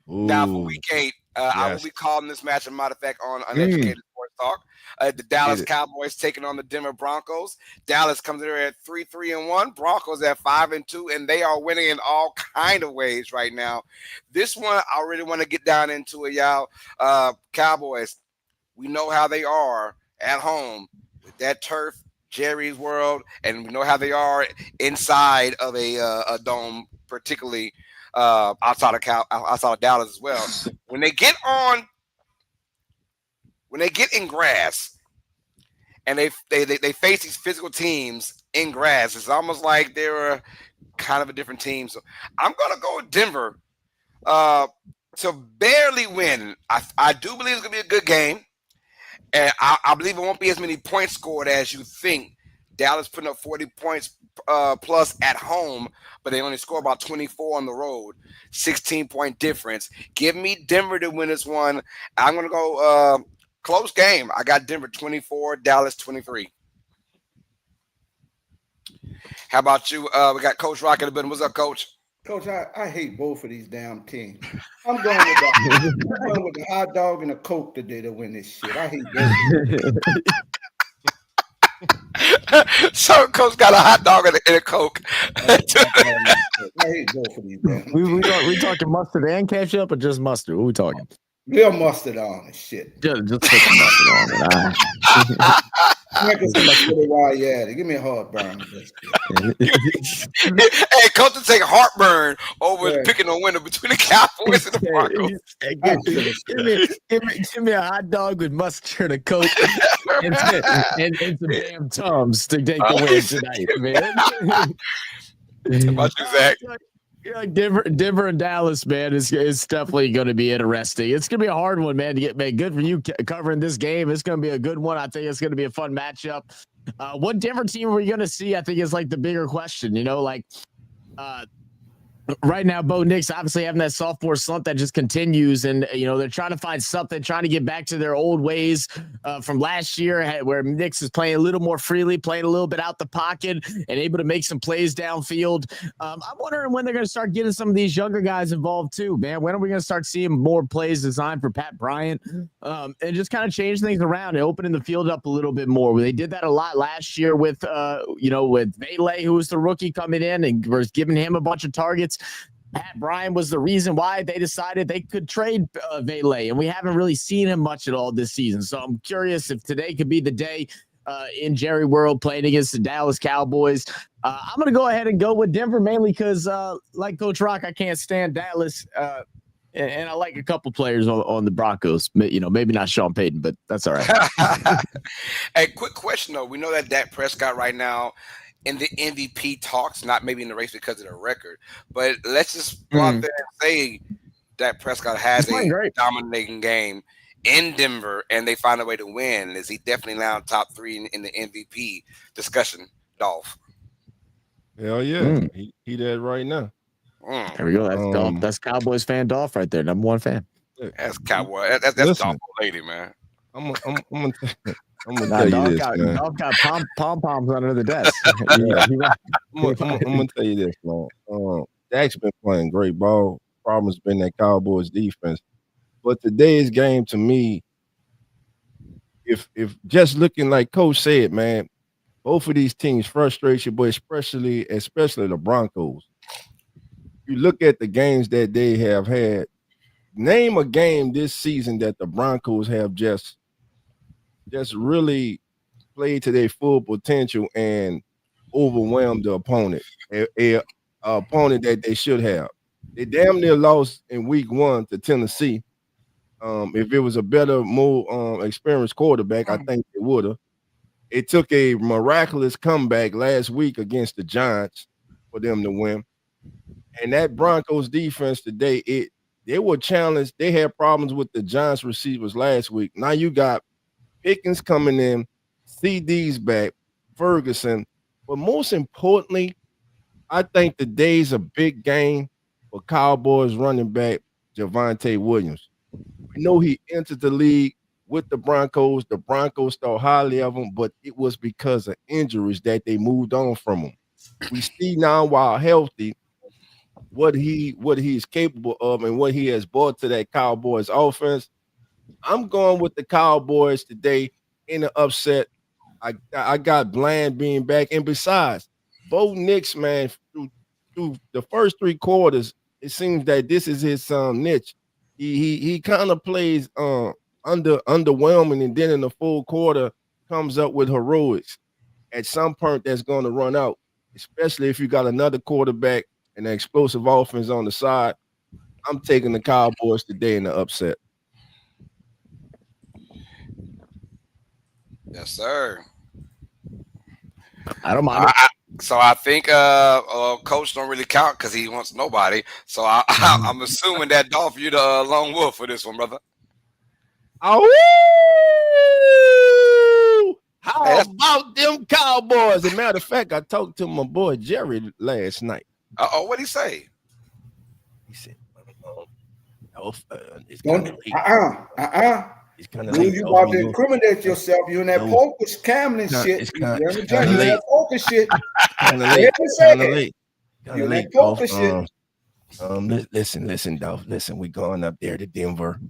now for Week 8. I will be calling this match, a matter of fact, on Uneducated Sports Talk. The Dallas Cowboys taking on the Denver Broncos. Dallas comes in at 3-3-1. Broncos at 5-2, and they are winning in all kind of ways right now. This one, I really want to get down into it, y'all. Cowboys, we know how they are at home with that turf, Jerry's World, and we know how they are inside of a dome, particularly outside of Dallas as well. When they get in grass and they face these physical teams in grass, it's almost like they're kind of a different team. So I'm gonna go with Denver to barely win. I do believe it's gonna be a good game, and I believe it won't be as many points scored as you think. Dallas putting up 40 points plus at home, but they only score about 24 on the road. 16-point difference. Give me Denver to win this one. I'm going to go close game. I got Denver 24, Dallas 23. How about you? We got Coach Rock in the building. What's up, Coach? Coach, I hate both of these damn teams. I'm going with the hot dog and the Coke today to win this shit. I hate both. So Coach got a hot dog and a Coke. I hate both of these damn we talking mustard and ketchup or just mustard? What are we talking? Real mustard on and shit. Just put some mustard on it. Give me a heartburn. Hey, Coach will take heartburn over picking a winner between the Cowboys and the Broncos. Give me a hot dog with mustard and Coke and some damn Tums to take the win tonight, man. How about you, Zach? Yeah, Denver and Dallas, man, it's definitely going to be interesting. It's going to be a hard one, man, to get made. Good for you covering this game. It's going to be a good one. I think it's going to be a fun matchup. What Denver team are we going to see? I think is like the bigger question. Right now, Bo Nix obviously having that sophomore slump that just continues, and they're trying to find something, trying to get back to their old ways from last year, where Nix is playing a little more freely, playing a little bit out the pocket, and able to make some plays downfield. I'm wondering when they're going to start getting some of these younger guys involved too, man. When are we going to start seeing more plays designed for Pat Bryant, and just kind of change things around and opening the field up a little bit more? They did that a lot last year with Valet, who was the rookie coming in and was giving him a bunch of targets. Pat Bryant was the reason why they decided they could trade Valet, and we haven't really seen him much at all this season. So I'm curious if today could be the day in Jerry World playing against the Dallas Cowboys. I'm going to go ahead and go with Denver mainly because, like Coach Rock, I can't stand Dallas, and I like a couple players on the Broncos. Maybe not Sean Payton, but that's all right. Hey, quick question, though. We know that Dak Prescott right now in the MVP talks, not maybe in the race because of the record, but let's just go out there and say Dak Prescott has a dominating game in Denver and they find a way to win. Is he definitely now top 3 in the MVP discussion, Dolph? Hell yeah. He there right now. There we go. That's Dolph. That's Cowboys fan Dolph right there. Number 1 fan. That's Cowboy. That's Dolph lady, man. I'm gonna tell you this, man. Dolph got pom-poms under the desk. I'm gonna tell you this, man. Dak's been playing great ball. Problem has been that Cowboys defense. But today's game, to me, if just looking like Coach said, man, both of these teams frustrate you, but especially the Broncos. You look at the games that they have had. Name a game this season that the Broncos have just really played to their full potential and overwhelmed the opponent, a opponent that they should have. They damn near lost in week 1 to Tennessee. If it was a better, more experienced quarterback, I think they would have. It took a miraculous comeback last week against the Giants for them to win. And that Broncos defense today, they were challenged. They had problems with the Giants receivers last week. Now you got Pickens coming in, CD's back, Ferguson. But most importantly, I think today's a big game for Cowboys running back Javonte Williams. We know he entered the league with the Broncos. The Broncos thought highly of him, but it was because of injuries that they moved on from him. We see now, while healthy, what he is capable of and what he has brought to that Cowboys offense. I'm going with the Cowboys today in the upset. I got Bland being back, and besides, Bo Nix, man, through the first 3 quarters, it seems that this is his niche. He kind of plays underwhelming, and then in the full quarter comes up with heroics. At some point, that's going to run out, especially if you got another quarterback and an explosive offense on the side. I'm taking the Cowboys today in the upset. Yes, sir. I don't mind. So I think Coach don't really count because he wants nobody. So I'm assuming that Dolph, you the lone wolf for this one, brother. Oh, How about them Cowboys? As a matter of fact, I talked to my boy Jerry last night. What'd he say? He said, it's kind of late. It's kind of Dude, late. you about to incriminate yourself. You in that poker scamming shit. It's kind You of in late. that poker shit. Kind of late. Kind of late. You in that poker shit. Listen, Dolph. Listen, we going up there to Denver.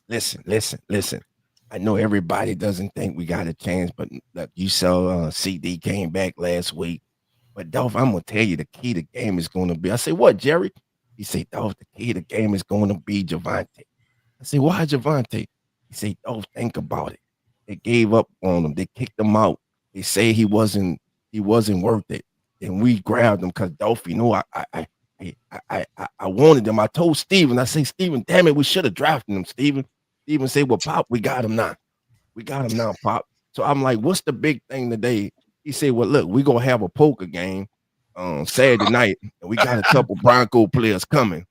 Listen. I know everybody doesn't think we got a chance, but look, you saw CD came back last week. But Dolph, I'm gonna tell you the key to the game is gonna be. I say, what, Jerry? He said, Dolph, the key to the game is gonna be Javante. I say, why Javante? He said, Dolph, think about it. They gave up on him. They kicked him out. They say he wasn't worth it. And we grabbed him because Dolph, you know, I wanted him. I told Steven, I say, Steven, damn it, we should have drafted him, Steven. Steven said, well, Pop, we got him now. We got him now, Pop. So I'm like, what's the big thing today? He said, well, look, we're going to have a poker game Saturday night, and we got a couple Bronco players coming.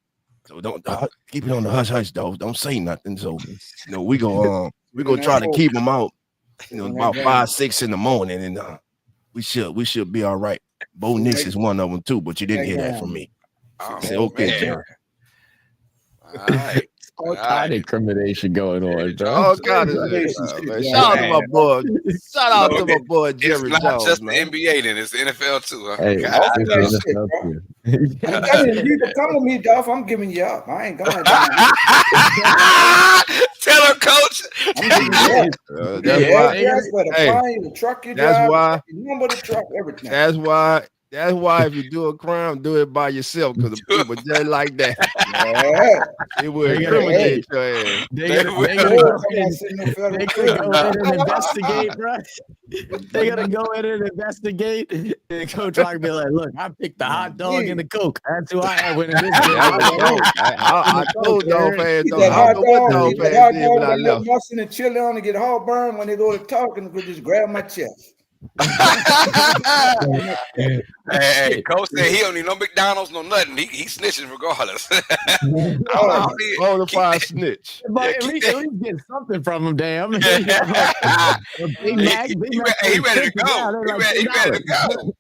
So don't keep it on the hush, dog. Don't say nothing. So, you know, we go try to keep them out, you know, about 5, 6 in the morning, and we should be all right. Bo Nix is one of them too, but you didn't hear that from me. Oh, say, okay, Jerry. All right. All kind of incrimination going on, bro. All kind of man. Shout out to my boy. Shout out to my boy Jerry It's not Jones, just man. the NBA, then it's the NFL too. Huh? Hey, I'm telling you, you can come with me, Dolph. I'm giving you up. I ain't going down. Tell her, coach. I'm giving you up. The truck you drive, the number of the truck, everything. That's why if you do a crime, do it by yourself, because the people just like that. Yeah. It will incriminate your ass. They gotta go in and investigate, bro. They gotta go in and investigate. And Coach Rock be like, look, I picked the hot dog and the Coke. That's who I had winning this game. I told Dolph fans, though. I don't know what Dolph fans did when I left. Mustard and chili on to get heartburn when they go to talking, they just grab my chest. Hey, Coach said he don't need no McDonald's, no nothing. He snitching regardless. Bonafide snitch. But at least get something from him, damn. He ready to go. He ready to go.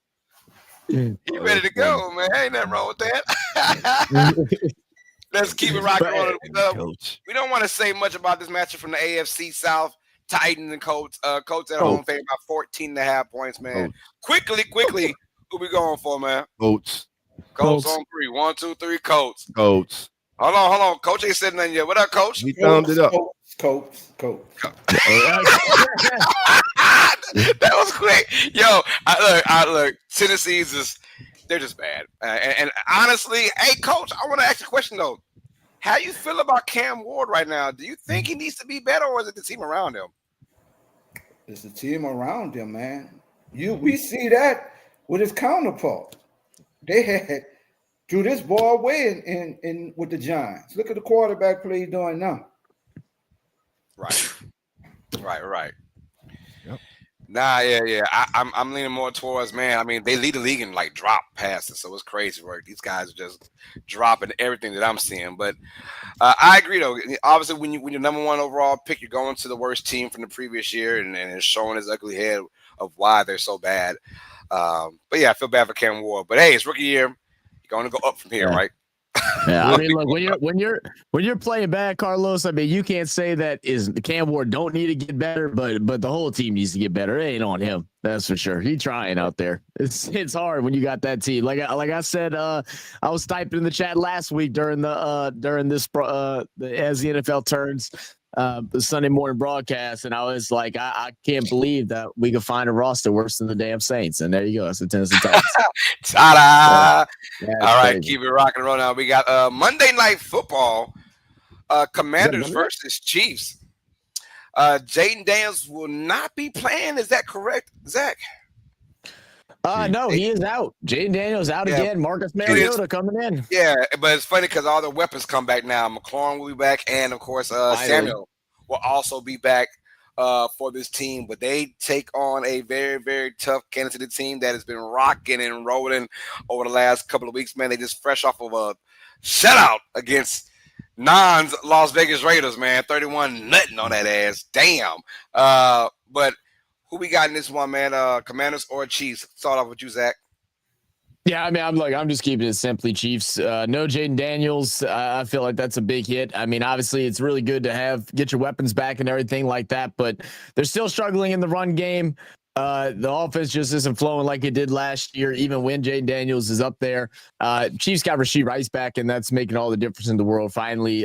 He ready to go, man. Ain't nothing wrong with that. Let's keep it rocking on. We don't want to say much about this matchup from the AFC South. Titans and Colts. Colts at home favor by 14.5 points, man. Quickly, who we going for, man? Colts on 3. 1, 2, 3, Colts. Hold on. Coach ain't said nothing yet. What up, Coach? He thumbed it up. Colts. That was quick. Yo, I look. Tennessee's they're just bad. And honestly, hey, Coach, I want to ask you a question though. How you feel about Cam Ward right now? Do you think he needs to be better, or is it the team around him? It's the team around him, man. We see that with his counterpart. They had threw this ball away in with the Giants. Look at the quarterback play he's doing now. Right. Yep. Nah, yeah. I'm leaning more towards, man. I mean, they lead the league in like drop passes, so it's crazy work. These guys are just dropping everything that I'm seeing. But I agree, though. Obviously, when you're number one overall pick, you're going to the worst team from the previous year, and it's showing his ugly head of why they're so bad. But yeah, I feel bad for Cam Ward. But hey, it's rookie year. You're going to go up from here, right? Yeah, I mean, look, when you're playing bad, Carlos, I mean, you can't say that is Cam Ward don't need to get better, but the whole team needs to get better. It ain't on him, that's for sure. He's trying out there. It's hard when you got that team. Like I said, I was typing in the chat last week during as the NFL turns the Sunday morning broadcast, and I was like, I can't believe that we could find a roster worse than the damn Saints. And there you go, it's the Tennessee Titans. Ta-da! Yeah, all right, crazy. keep it rocking and rolling. Now we got Monday Night Football. Commanders versus Chiefs. Jaden Daniels will not be playing. Is that correct, Zach? No, he is out. Jaden Daniels out again. Marcus Mariota coming in. Yeah, but it's funny because all the weapons come back now. McLaurin will be back, and of course, Samuel will also be back for this team. But they take on a very, very tough Kansas City team that has been rocking and rolling over the last couple of weeks. Man, they just fresh off of a shutout against Nons Las Vegas Raiders, man. 31 nothing on that ass. Damn. But who we got in this one, man? Commanders or Chiefs? Start off with you, Zach. Yeah, I mean, I'm just keeping it simply Chiefs. No Jaden Daniels. I feel like that's a big hit. I mean, obviously, it's really good to get your weapons back and everything like that, but they're still struggling in the run game. The offense just isn't flowing like it did last year, even when Jaden Daniels is up there. Chiefs got Rashee Rice back, and that's making all the difference in the world. Finally,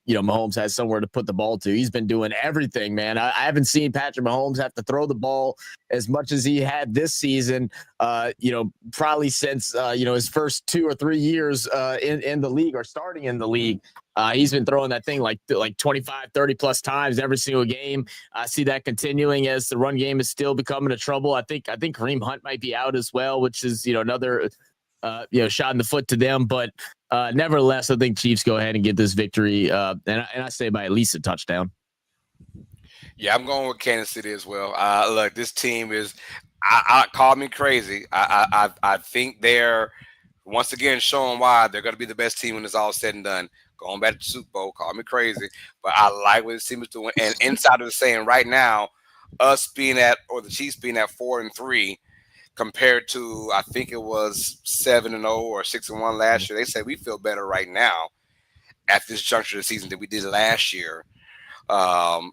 Mahomes has somewhere to put the ball to. He's been doing everything, man. I haven't seen Patrick Mahomes have to throw the ball as much as he had this season, probably since, his first 2 or 3 years in the league or starting in the league. He's been throwing that thing like 25, 30 plus times every single game. I see that continuing as the run game is still becoming a trouble. I think Kareem Hunt might be out as well, which is, another, shot in the foot to them. But nevertheless, I think Chiefs go ahead and get this victory. And I say by at least a touchdown. Yeah, I'm going with Kansas City as well. Look, this team is, I call me crazy. I think they're once again showing why they're going to be the best team when it's all said and done. Going back to the Super Bowl, call me crazy, but I like what this team is doing. And Insider is saying right now, the Chiefs being at 4-3 compared to, I think it was 7-0 or 6-1 last year. They say we feel better right now at this juncture of the season than we did last year. And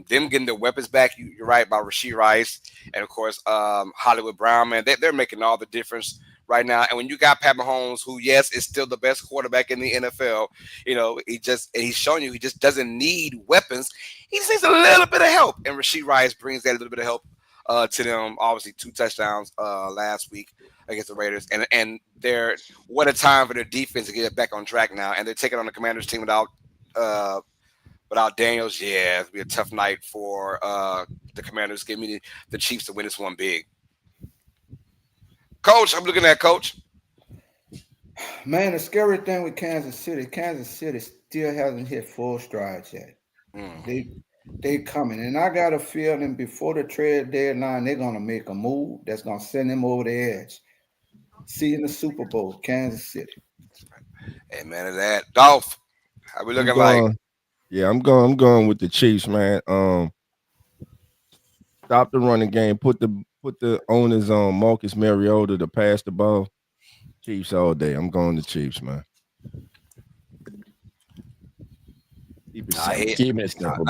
them getting their weapons back. You're right about Rashee Rice and of course Hollywood Brown, man. They're making all the difference right now. And when you got Pat Mahomes, who yes is still the best quarterback in the NFL, he's showing you he just doesn't need weapons. He just needs a little bit of help. And Rashee Rice brings that little bit of help to them. Obviously 2 touchdowns last week against the Raiders. And they're what a time for their defense to get back on track now. And they're taking on the Commanders team without Daniels. Yeah, it'll be a tough night for the Commanders. Give me the Chiefs to win this one big. Coach, I'm looking at Coach. Man, the scary thing with Kansas City still hasn't hit full strides yet. They coming. And I got a feeling before the trade deadline, they're going to make a move that's going to send them over the edge. See you in the Super Bowl, Kansas City. Amen to that. Dolph, how we looking like? Yeah, I'm going with the Chiefs, man. Stop the running game. Put the onus on Marcus Mariota to pass the ball. Chiefs all day. I'm going to Chiefs, man. Keep it simple. Keep it simple.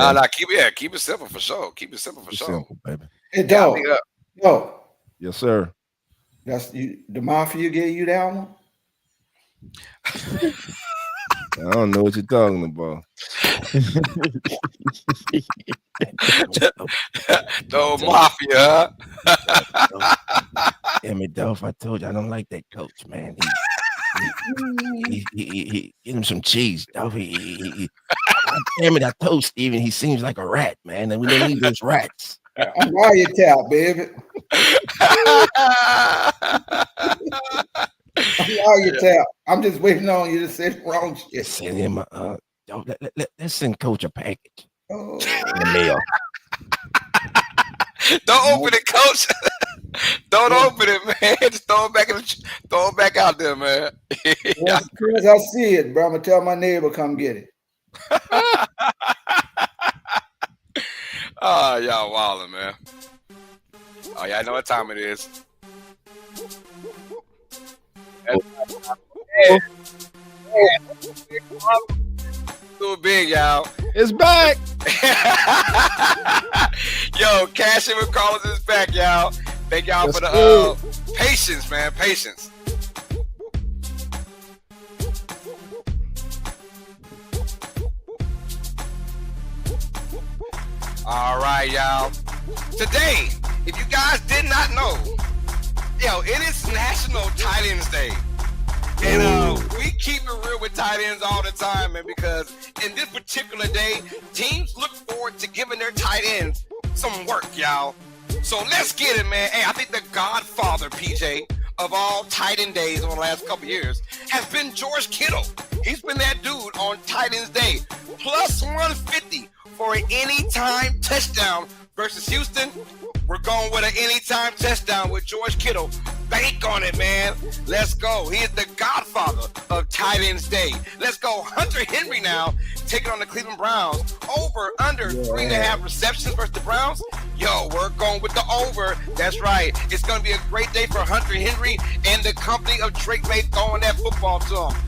Keep it simple for sure. Keep it simple for sure. Simple, baby. Hey, dog. Yo. Yes, sir. That's you. The Mafia gave you that one? I don't know what you're talking about. The Mafia. Damn it, Dolph. I told you I don't like that coach, man. He get him some cheese, Dolph. Damn it, I told Steven he seems like a rat, man. And we don't need those rats. I'm on your tap, baby. I'm just waiting on you to say the wrong shit. Send him let's send Coach a package. In the mail. Don't open it, Coach. Don't open it, man. Just throw it back out there, man. As soon as I see it, bro, I'm gonna tell my neighbor come get it. Oh, y'all wildin', man. Oh, yeah, I know what time it is. Too big, y'all. It's back. Yo, Cash In with Carlos is back, y'all. Thank y'all for the patience, man. Patience. All right, y'all. Today, if you guys did not know, it is National Tight Ends Day. And we keep it real with tight ends all the time, man, because in this particular day, teams look forward to giving their tight ends some work, y'all. So let's get it, man. Hey, I think the godfather, PJ, of all tight end days over the last couple years has been George Kittle. He's been that dude on Tight Ends Day. Plus 150 for an anytime touchdown versus Houston. We're going with an anytime touchdown with George Kittle bank on it, man. Let's go. He is the godfather of tight ends day. Let's go. Hunter Henry now taking on the Cleveland Browns. Over, under 3.5 receptions versus the Browns. Yo, we're going with the over. That's right. It's going to be a great day for Hunter Henry and the company of Drake May throwing that football to him.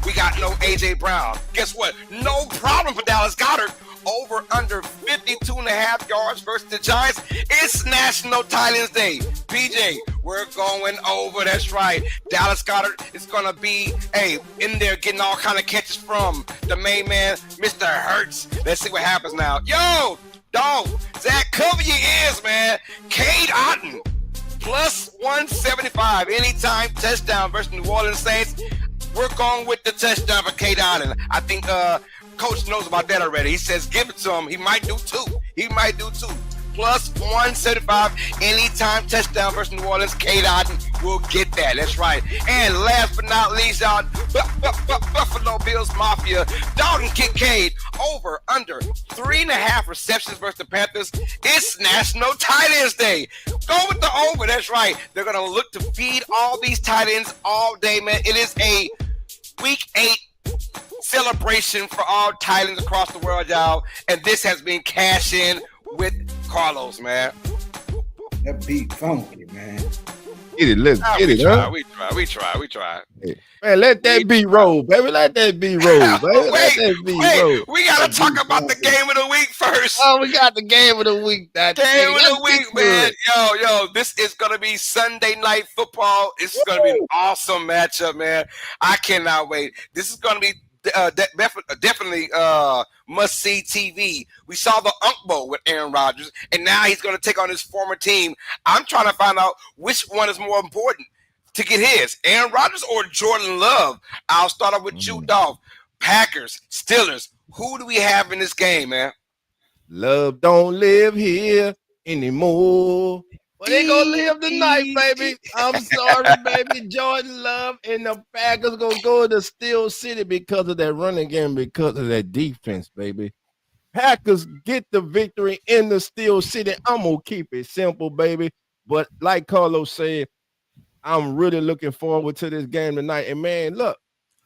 We got no A.J. Brown. Guess what? No problem for Dallas Goedert. Over under 52.5 yards versus the Giants. It's National Tight Ends Day. PJ, we're going over. That's right. Dallas Goedert is going to be in there getting all kind of catches from the main man, Mr. Hurts. Let's see what happens now. Yo, dog, Zach, cover your ears, man. Cade Otton, plus 175 anytime touchdown versus New Orleans Saints. We're going with the touchdown for Cade Otton. I think Coach knows about that already. He says give it to him. He might do two. Plus 175 anytime touchdown versus New Orleans. Cade Otton will get that. That's right. And last but not least, y'all, Buffalo Bills Mafia. Dalton Kincaid over under 3.5 receptions versus the Panthers. It's National Tight Ends Day. Go with the over. That's right. They're going to look to feed all these tight ends all day, man. It is a Week 8 celebration for all tight ends across the world, y'all. And this has been Cash In with Carlos, man. That beat funky, man. Get it, let's get it, huh? We try. Hey, man, let that beat roll, baby. Let that beat roll, baby. Let that beat roll. We gotta talk about the game of the week first. Oh, we got the game of the week. Game of the week, man. Yo, this is gonna be Sunday Night Football. It's gonna be an awesome matchup, man. I cannot wait. This is gonna be definitely must-see TV. We saw the Unk Bowl with Aaron Rodgers, and now he's going to take on his former team. I'm trying to find out which one is more important to get his, Aaron Rodgers or Jordan Love. I'll start off with you, Dolph. Packers, Steelers. Who do we have in this game, man? Love don't live here anymore. But they gonna live tonight, baby. I'm sorry, baby. Jordan Love and the Packers gonna go to Steel City because of that running game, because of that defense, baby. Packers get the victory in the Steel City. I'm gonna keep it simple, baby. But like Carlos said, I'm really looking forward to this game tonight. And man, look,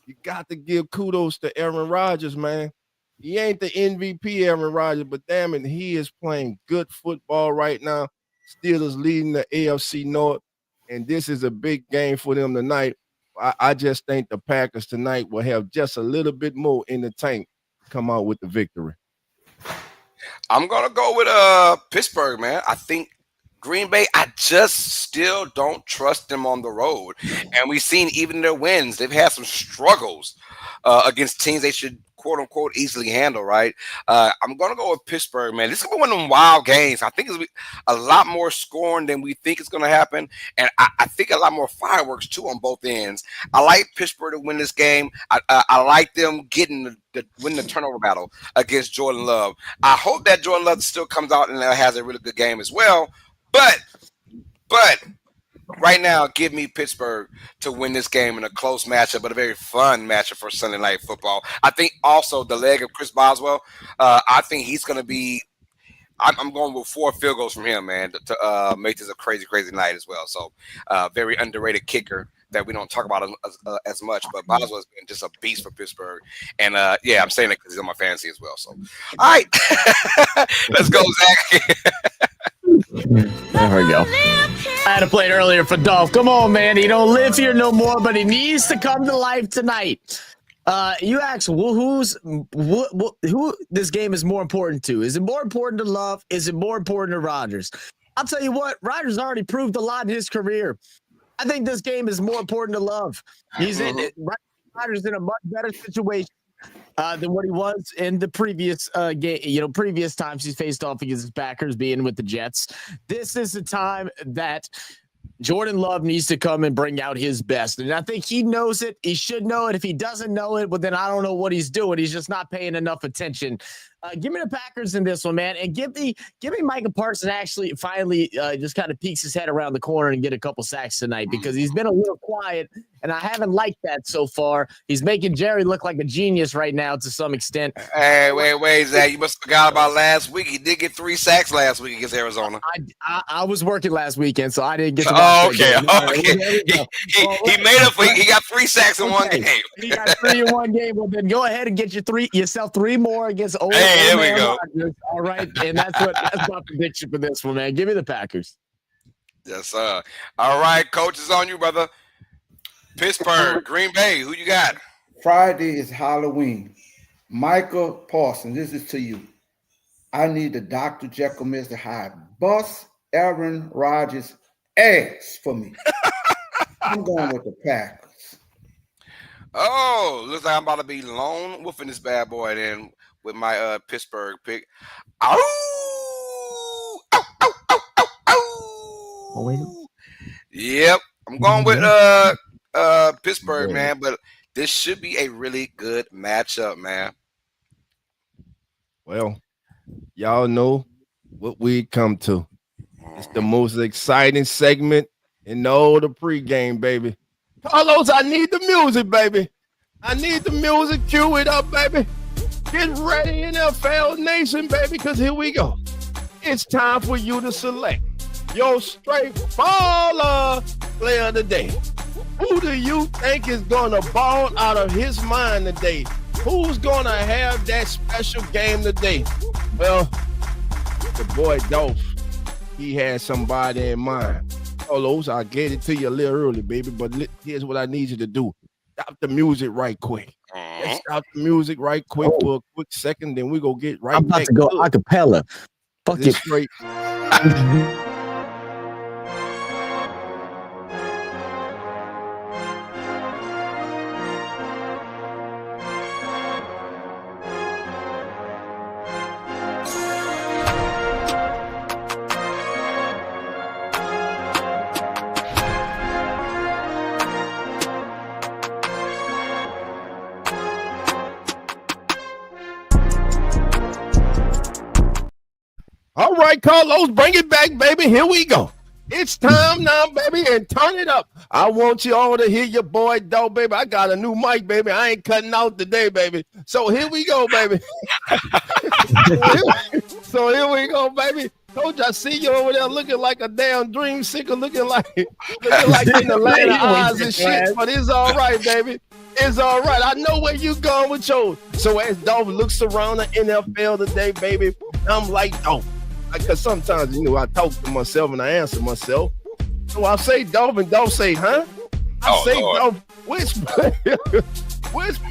you got to give kudos to Aaron Rodgers, man. He ain't the MVP, Aaron Rodgers, but damn it, he is playing good football right now. Steelers leading the AFC North, and this is a big game for them tonight. I just think the Packers tonight will have just a little bit more in the tank to come out with the victory. I'm going to go with Pittsburgh, man. I think Green Bay, I just still don't trust them on the road. And we've seen even their wins, they've had some struggles against teams they should quote-unquote easily handle, right? I'm going to go with Pittsburgh, man. This is going to be one of them wild games. I think it's a lot more scoring than we think is going to happen, and I think a lot more fireworks, too, on both ends. I like Pittsburgh to win this game. I like them getting win the turnover battle against Jordan Love. I hope that Jordan Love still comes out and has a really good game as well, but right now, give me Pittsburgh to win this game in a close matchup, but a very fun matchup for Sunday Night Football. I think also the leg of Chris Boswell, I think he's going to be – I'm going with 4 field goals from him, man, to make this a crazy, crazy night as well. So, very underrated kicker that we don't talk about as much, but Boswell's been just a beast for Pittsburgh. And, I'm saying that because he's on my fantasy as well. So, all right. Let's go, Zach. There we go. I had to play it earlier for Dolph. Come on, man. He don't live here no more, but he needs to come to life tonight. You ask who this game is more important to. Is it more important to Love? Is it more important to Rodgers? I'll tell you what, Rodgers already proved a lot in his career. I think this game is more important to Love. Rodgers in a much better situation than what he was in the previous game, previous times he's faced off against his Packers, being with the Jets. This is the time that Jordan Love needs to come and bring out his best. And I think he knows it. He should know it. If he doesn't know it, well, then I don't know what he's doing. He's just not paying enough attention. Give me the Packers in this one, man, and give me Micah Parsons actually finally just kind of peeks his head around the corner and get a couple sacks tonight because he's been a little quiet, and I haven't liked that so far. He's making Jerry look like a genius right now to some extent. Hey, wait, Zach, you must have forgot about last week. He did get 3 sacks last week against Arizona. I was working last weekend, so I didn't get to Okay. watch He made up for He got 3 sacks in one game. He got 3 in one game. Well, then go ahead and get yourself 3 more against old. Hey, there we go. Rodgers. All right, and that's my prediction for this one, man. Give me the Packers. Yes, sir. All right, coach, is on you, brother. Pittsburgh, Green Bay, who you got? Friday is Halloween. Michael Parsons, this is to you. I need the Dr. Jekyll, Mr. Hyde. Bust Aaron Rodgers' ass for me. I'm going with the Packers. Oh, looks like I'm about to be lone wolfing this bad boy then with my Pittsburgh pick. Ow! Ow, ow, ow, ow, ow. Oh, wait. Yep. I'm going with Pittsburgh, man, but this should be a really good matchup, man. Well, y'all know what we come to. It's the most exciting segment in all the pregame, baby. Carlos, I need the music, baby. I need the music. Cue it up, baby. Get ready, NFL Nation, baby, because here we go. It's time for you to select your straight baller player of the day. Who do you think is going to ball out of his mind today? Who's going to have that special game today? Well, the boy Dolph, he had somebody in mind. Carlos, I'll get it to you a little early, baby, but here's what I need you to do. Stop the music right quick. Let's stop the music right quick for a quick second, then we go get right I'm about back to go to it. acapella. Fuck This it. straight. All right, Carlos, bring it back, baby. Here we go. It's time now, baby, and turn it up. I want you all to hear your boy, though, baby. I got a new mic, baby. I ain't cutting out today, baby. So here we go, baby. So here we go, baby. Coach, I see you over there looking like a damn dream seeker, looking like in the land of Oz and shit. But it's all right, baby. It's all right. I know where you going with yours. So as Dolph looks around the NFL today, baby, I'm like, oh. Because sometimes, I talk to myself and I answer myself. So I say Dolph and Dolph say, huh? I say, Lord. Dolph, which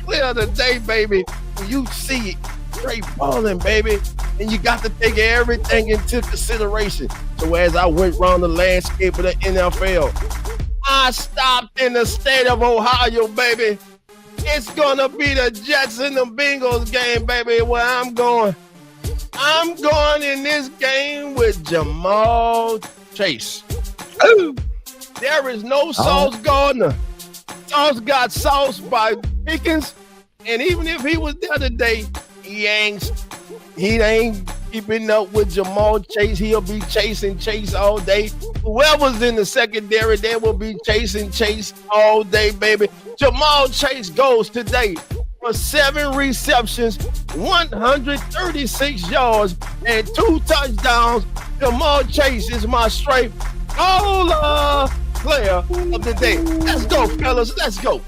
player of the day, baby, when you see it straight balling, baby, and you got to take everything into consideration. So as I went around the landscape of the NFL, I stopped in the state of Ohio, baby. It's going to be the Jets and the Bengals game, baby, where I'm going. I'm going in this game with Jamal Chase. Ooh. There is no Sauce Gardner. Sauce got sauce by Pickens, and even if he was there today, he ain't keeping up with Jamal Chase. He'll be chasing Chase all day. Whoever's in the secondary, they will be chasing Chase all day, baby. Jamal Chase goes today for 7 receptions, 136 yards, and 2 touchdowns. Jamal Chase is my straight baller player of the day. Let's go, fellas. Let's go.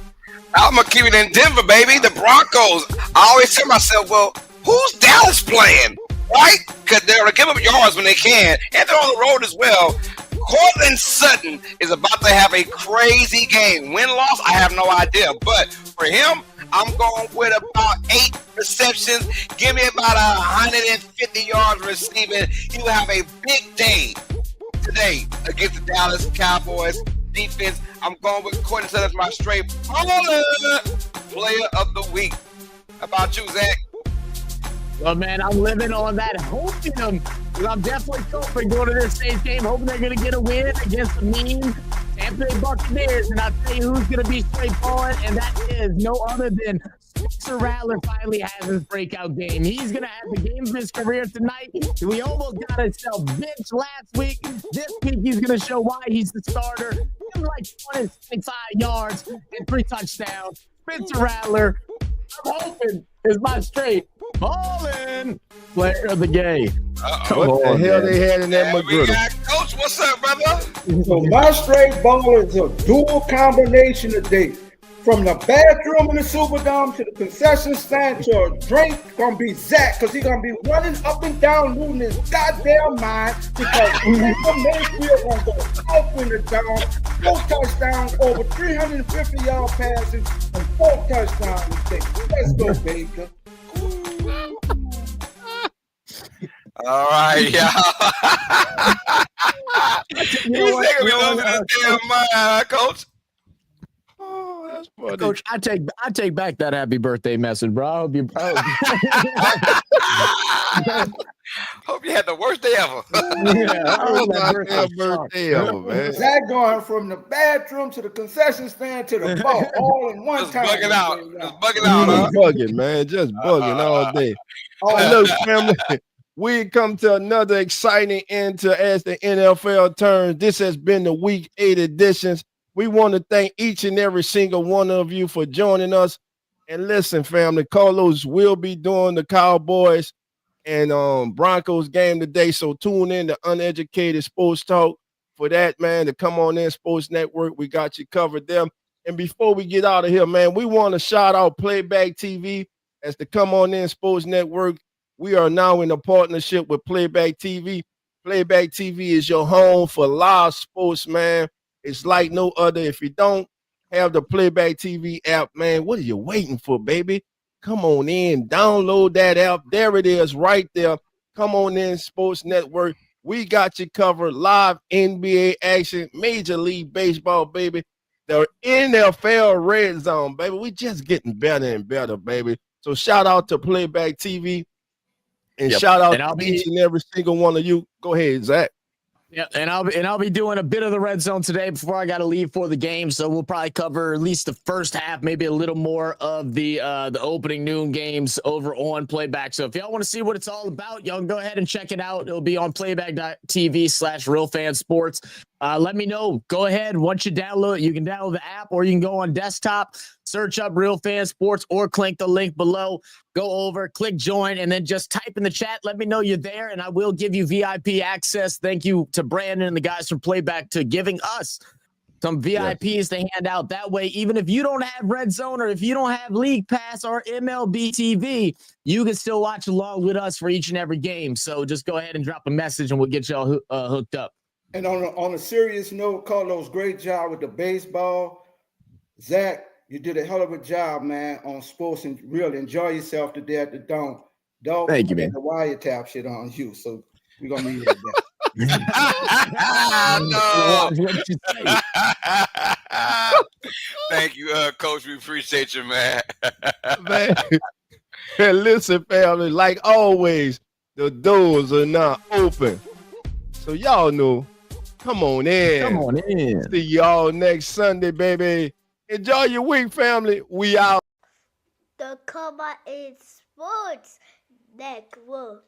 I'm going to keep it in Denver, baby. The Broncos. I always tell myself, well, who's Dallas playing? Right? Because they're going to give up yards when they can, and they're on the road as well. Cortland Sutton is about to have a crazy game. Win-loss, I have no idea. But for him, I'm going with about 8 receptions. Give me about 150 yards receiving. He will have a big day today against the Dallas Cowboys defense. I'm going with Cortland Sutton as my straight baller player of the week. How about you, Zach? Well, man, I'm living on that, hoping them, because I'm definitely hoping going to this state game, hoping they're going to get a win against the mean Tampa Buccaneers, and I'll tell you who's going to be straight balling, and that is no other than Spencer Rattler finally has his breakout game. He's going to have the game of his career tonight. We almost got himself benched last week. This week, he's going to show why he's the starter. He like 25 yards and 3 touchdowns. Spencer Rattler, I'm hoping, is my straight ballin' player of the game. What the hell they had in that we McGriddle? got Coach. What's up, brother? So my straight ball is a dual combination today. From the bathroom in the Superdome to the concession stand to a drink, gonna be Zach, because he's gonna be running up and down losing his goddamn mind because Mayfield gonna go off in the down, 4 touchdowns, over 350 yard passes, and 4 touchdowns today. Let's go, Baker. All right, y'all. He's taking me losing his damn mind, Coach. Oh, that's funny. Coach, I take back that happy birthday message, bro. I hope you. Hope you had the worst day ever. Birthday ever, man. Zach going from the bathroom to the concession stand to the bar all in one Just time. bugging out. Just bugging out, huh? Bugging, man. Just bugging all day. Oh, look, family. We come to another exciting end to as the NFL turns. This has been the Week 8 editions. We want to thank each and every single one of you for joining us. And listen, family, Carlos will be doing the Cowboys and Broncos game today. So tune in to Uneducated Sports Talk for that, man, to come on in Sports Network. We got you covered them. And before we get out of here, man, we want to shout out Playback TV as the Come On In Sports Network. We are now in a partnership with Playback TV. Playback TV is your home for live sports, man. It's like no other. If you don't have the Playback TV app, man, what are you waiting for, baby? Come on in, download that app. There it is right there. Come on in, Sports Network. We got you covered. Live NBA action, Major League Baseball, baby. The NFL Red Zone, baby. We just getting better and better, baby. So shout out to Playback TV. And shout out to each and every single one of you. Go ahead, Zach. Yeah, and I'll be doing a bit of the red zone today before I got to leave for the game. So we'll probably cover at least the first half, maybe a little more of the opening noon games over on Playback. So if y'all want to see what it's all about, y'all can go ahead and check it out. It'll be on playback.tv/realfansports. Let me know. Go ahead. Once you download it, you can download the app or you can go on desktop, search up Real Fan Sports or click the link below. Go over, click join, and then just type in the chat. Let me know you're there, and I will give you VIP access. Thank you to Brandon and the guys from Playback to giving us some VIPs to hand out. That way, even if you don't have Red Zone or if you don't have League Pass or MLB TV, you can still watch along with us for each and every game. So just go ahead and drop a message, and we'll get y'all hooked up. And on a serious note, Carlos, great job with the baseball. Zach, you did a hell of a job, man, on sports, and really enjoy yourself today at the Dome. Thank you, man. The wiretap shit on you, so we're going to leave it at that. Thank you, Coach. We appreciate you, man. Man. Listen, family, like always, the doors are now open. So y'all know, come on in. Come on in. See y'all next Sunday, baby. Enjoy your week, family. We out. The Come On In Sports Network.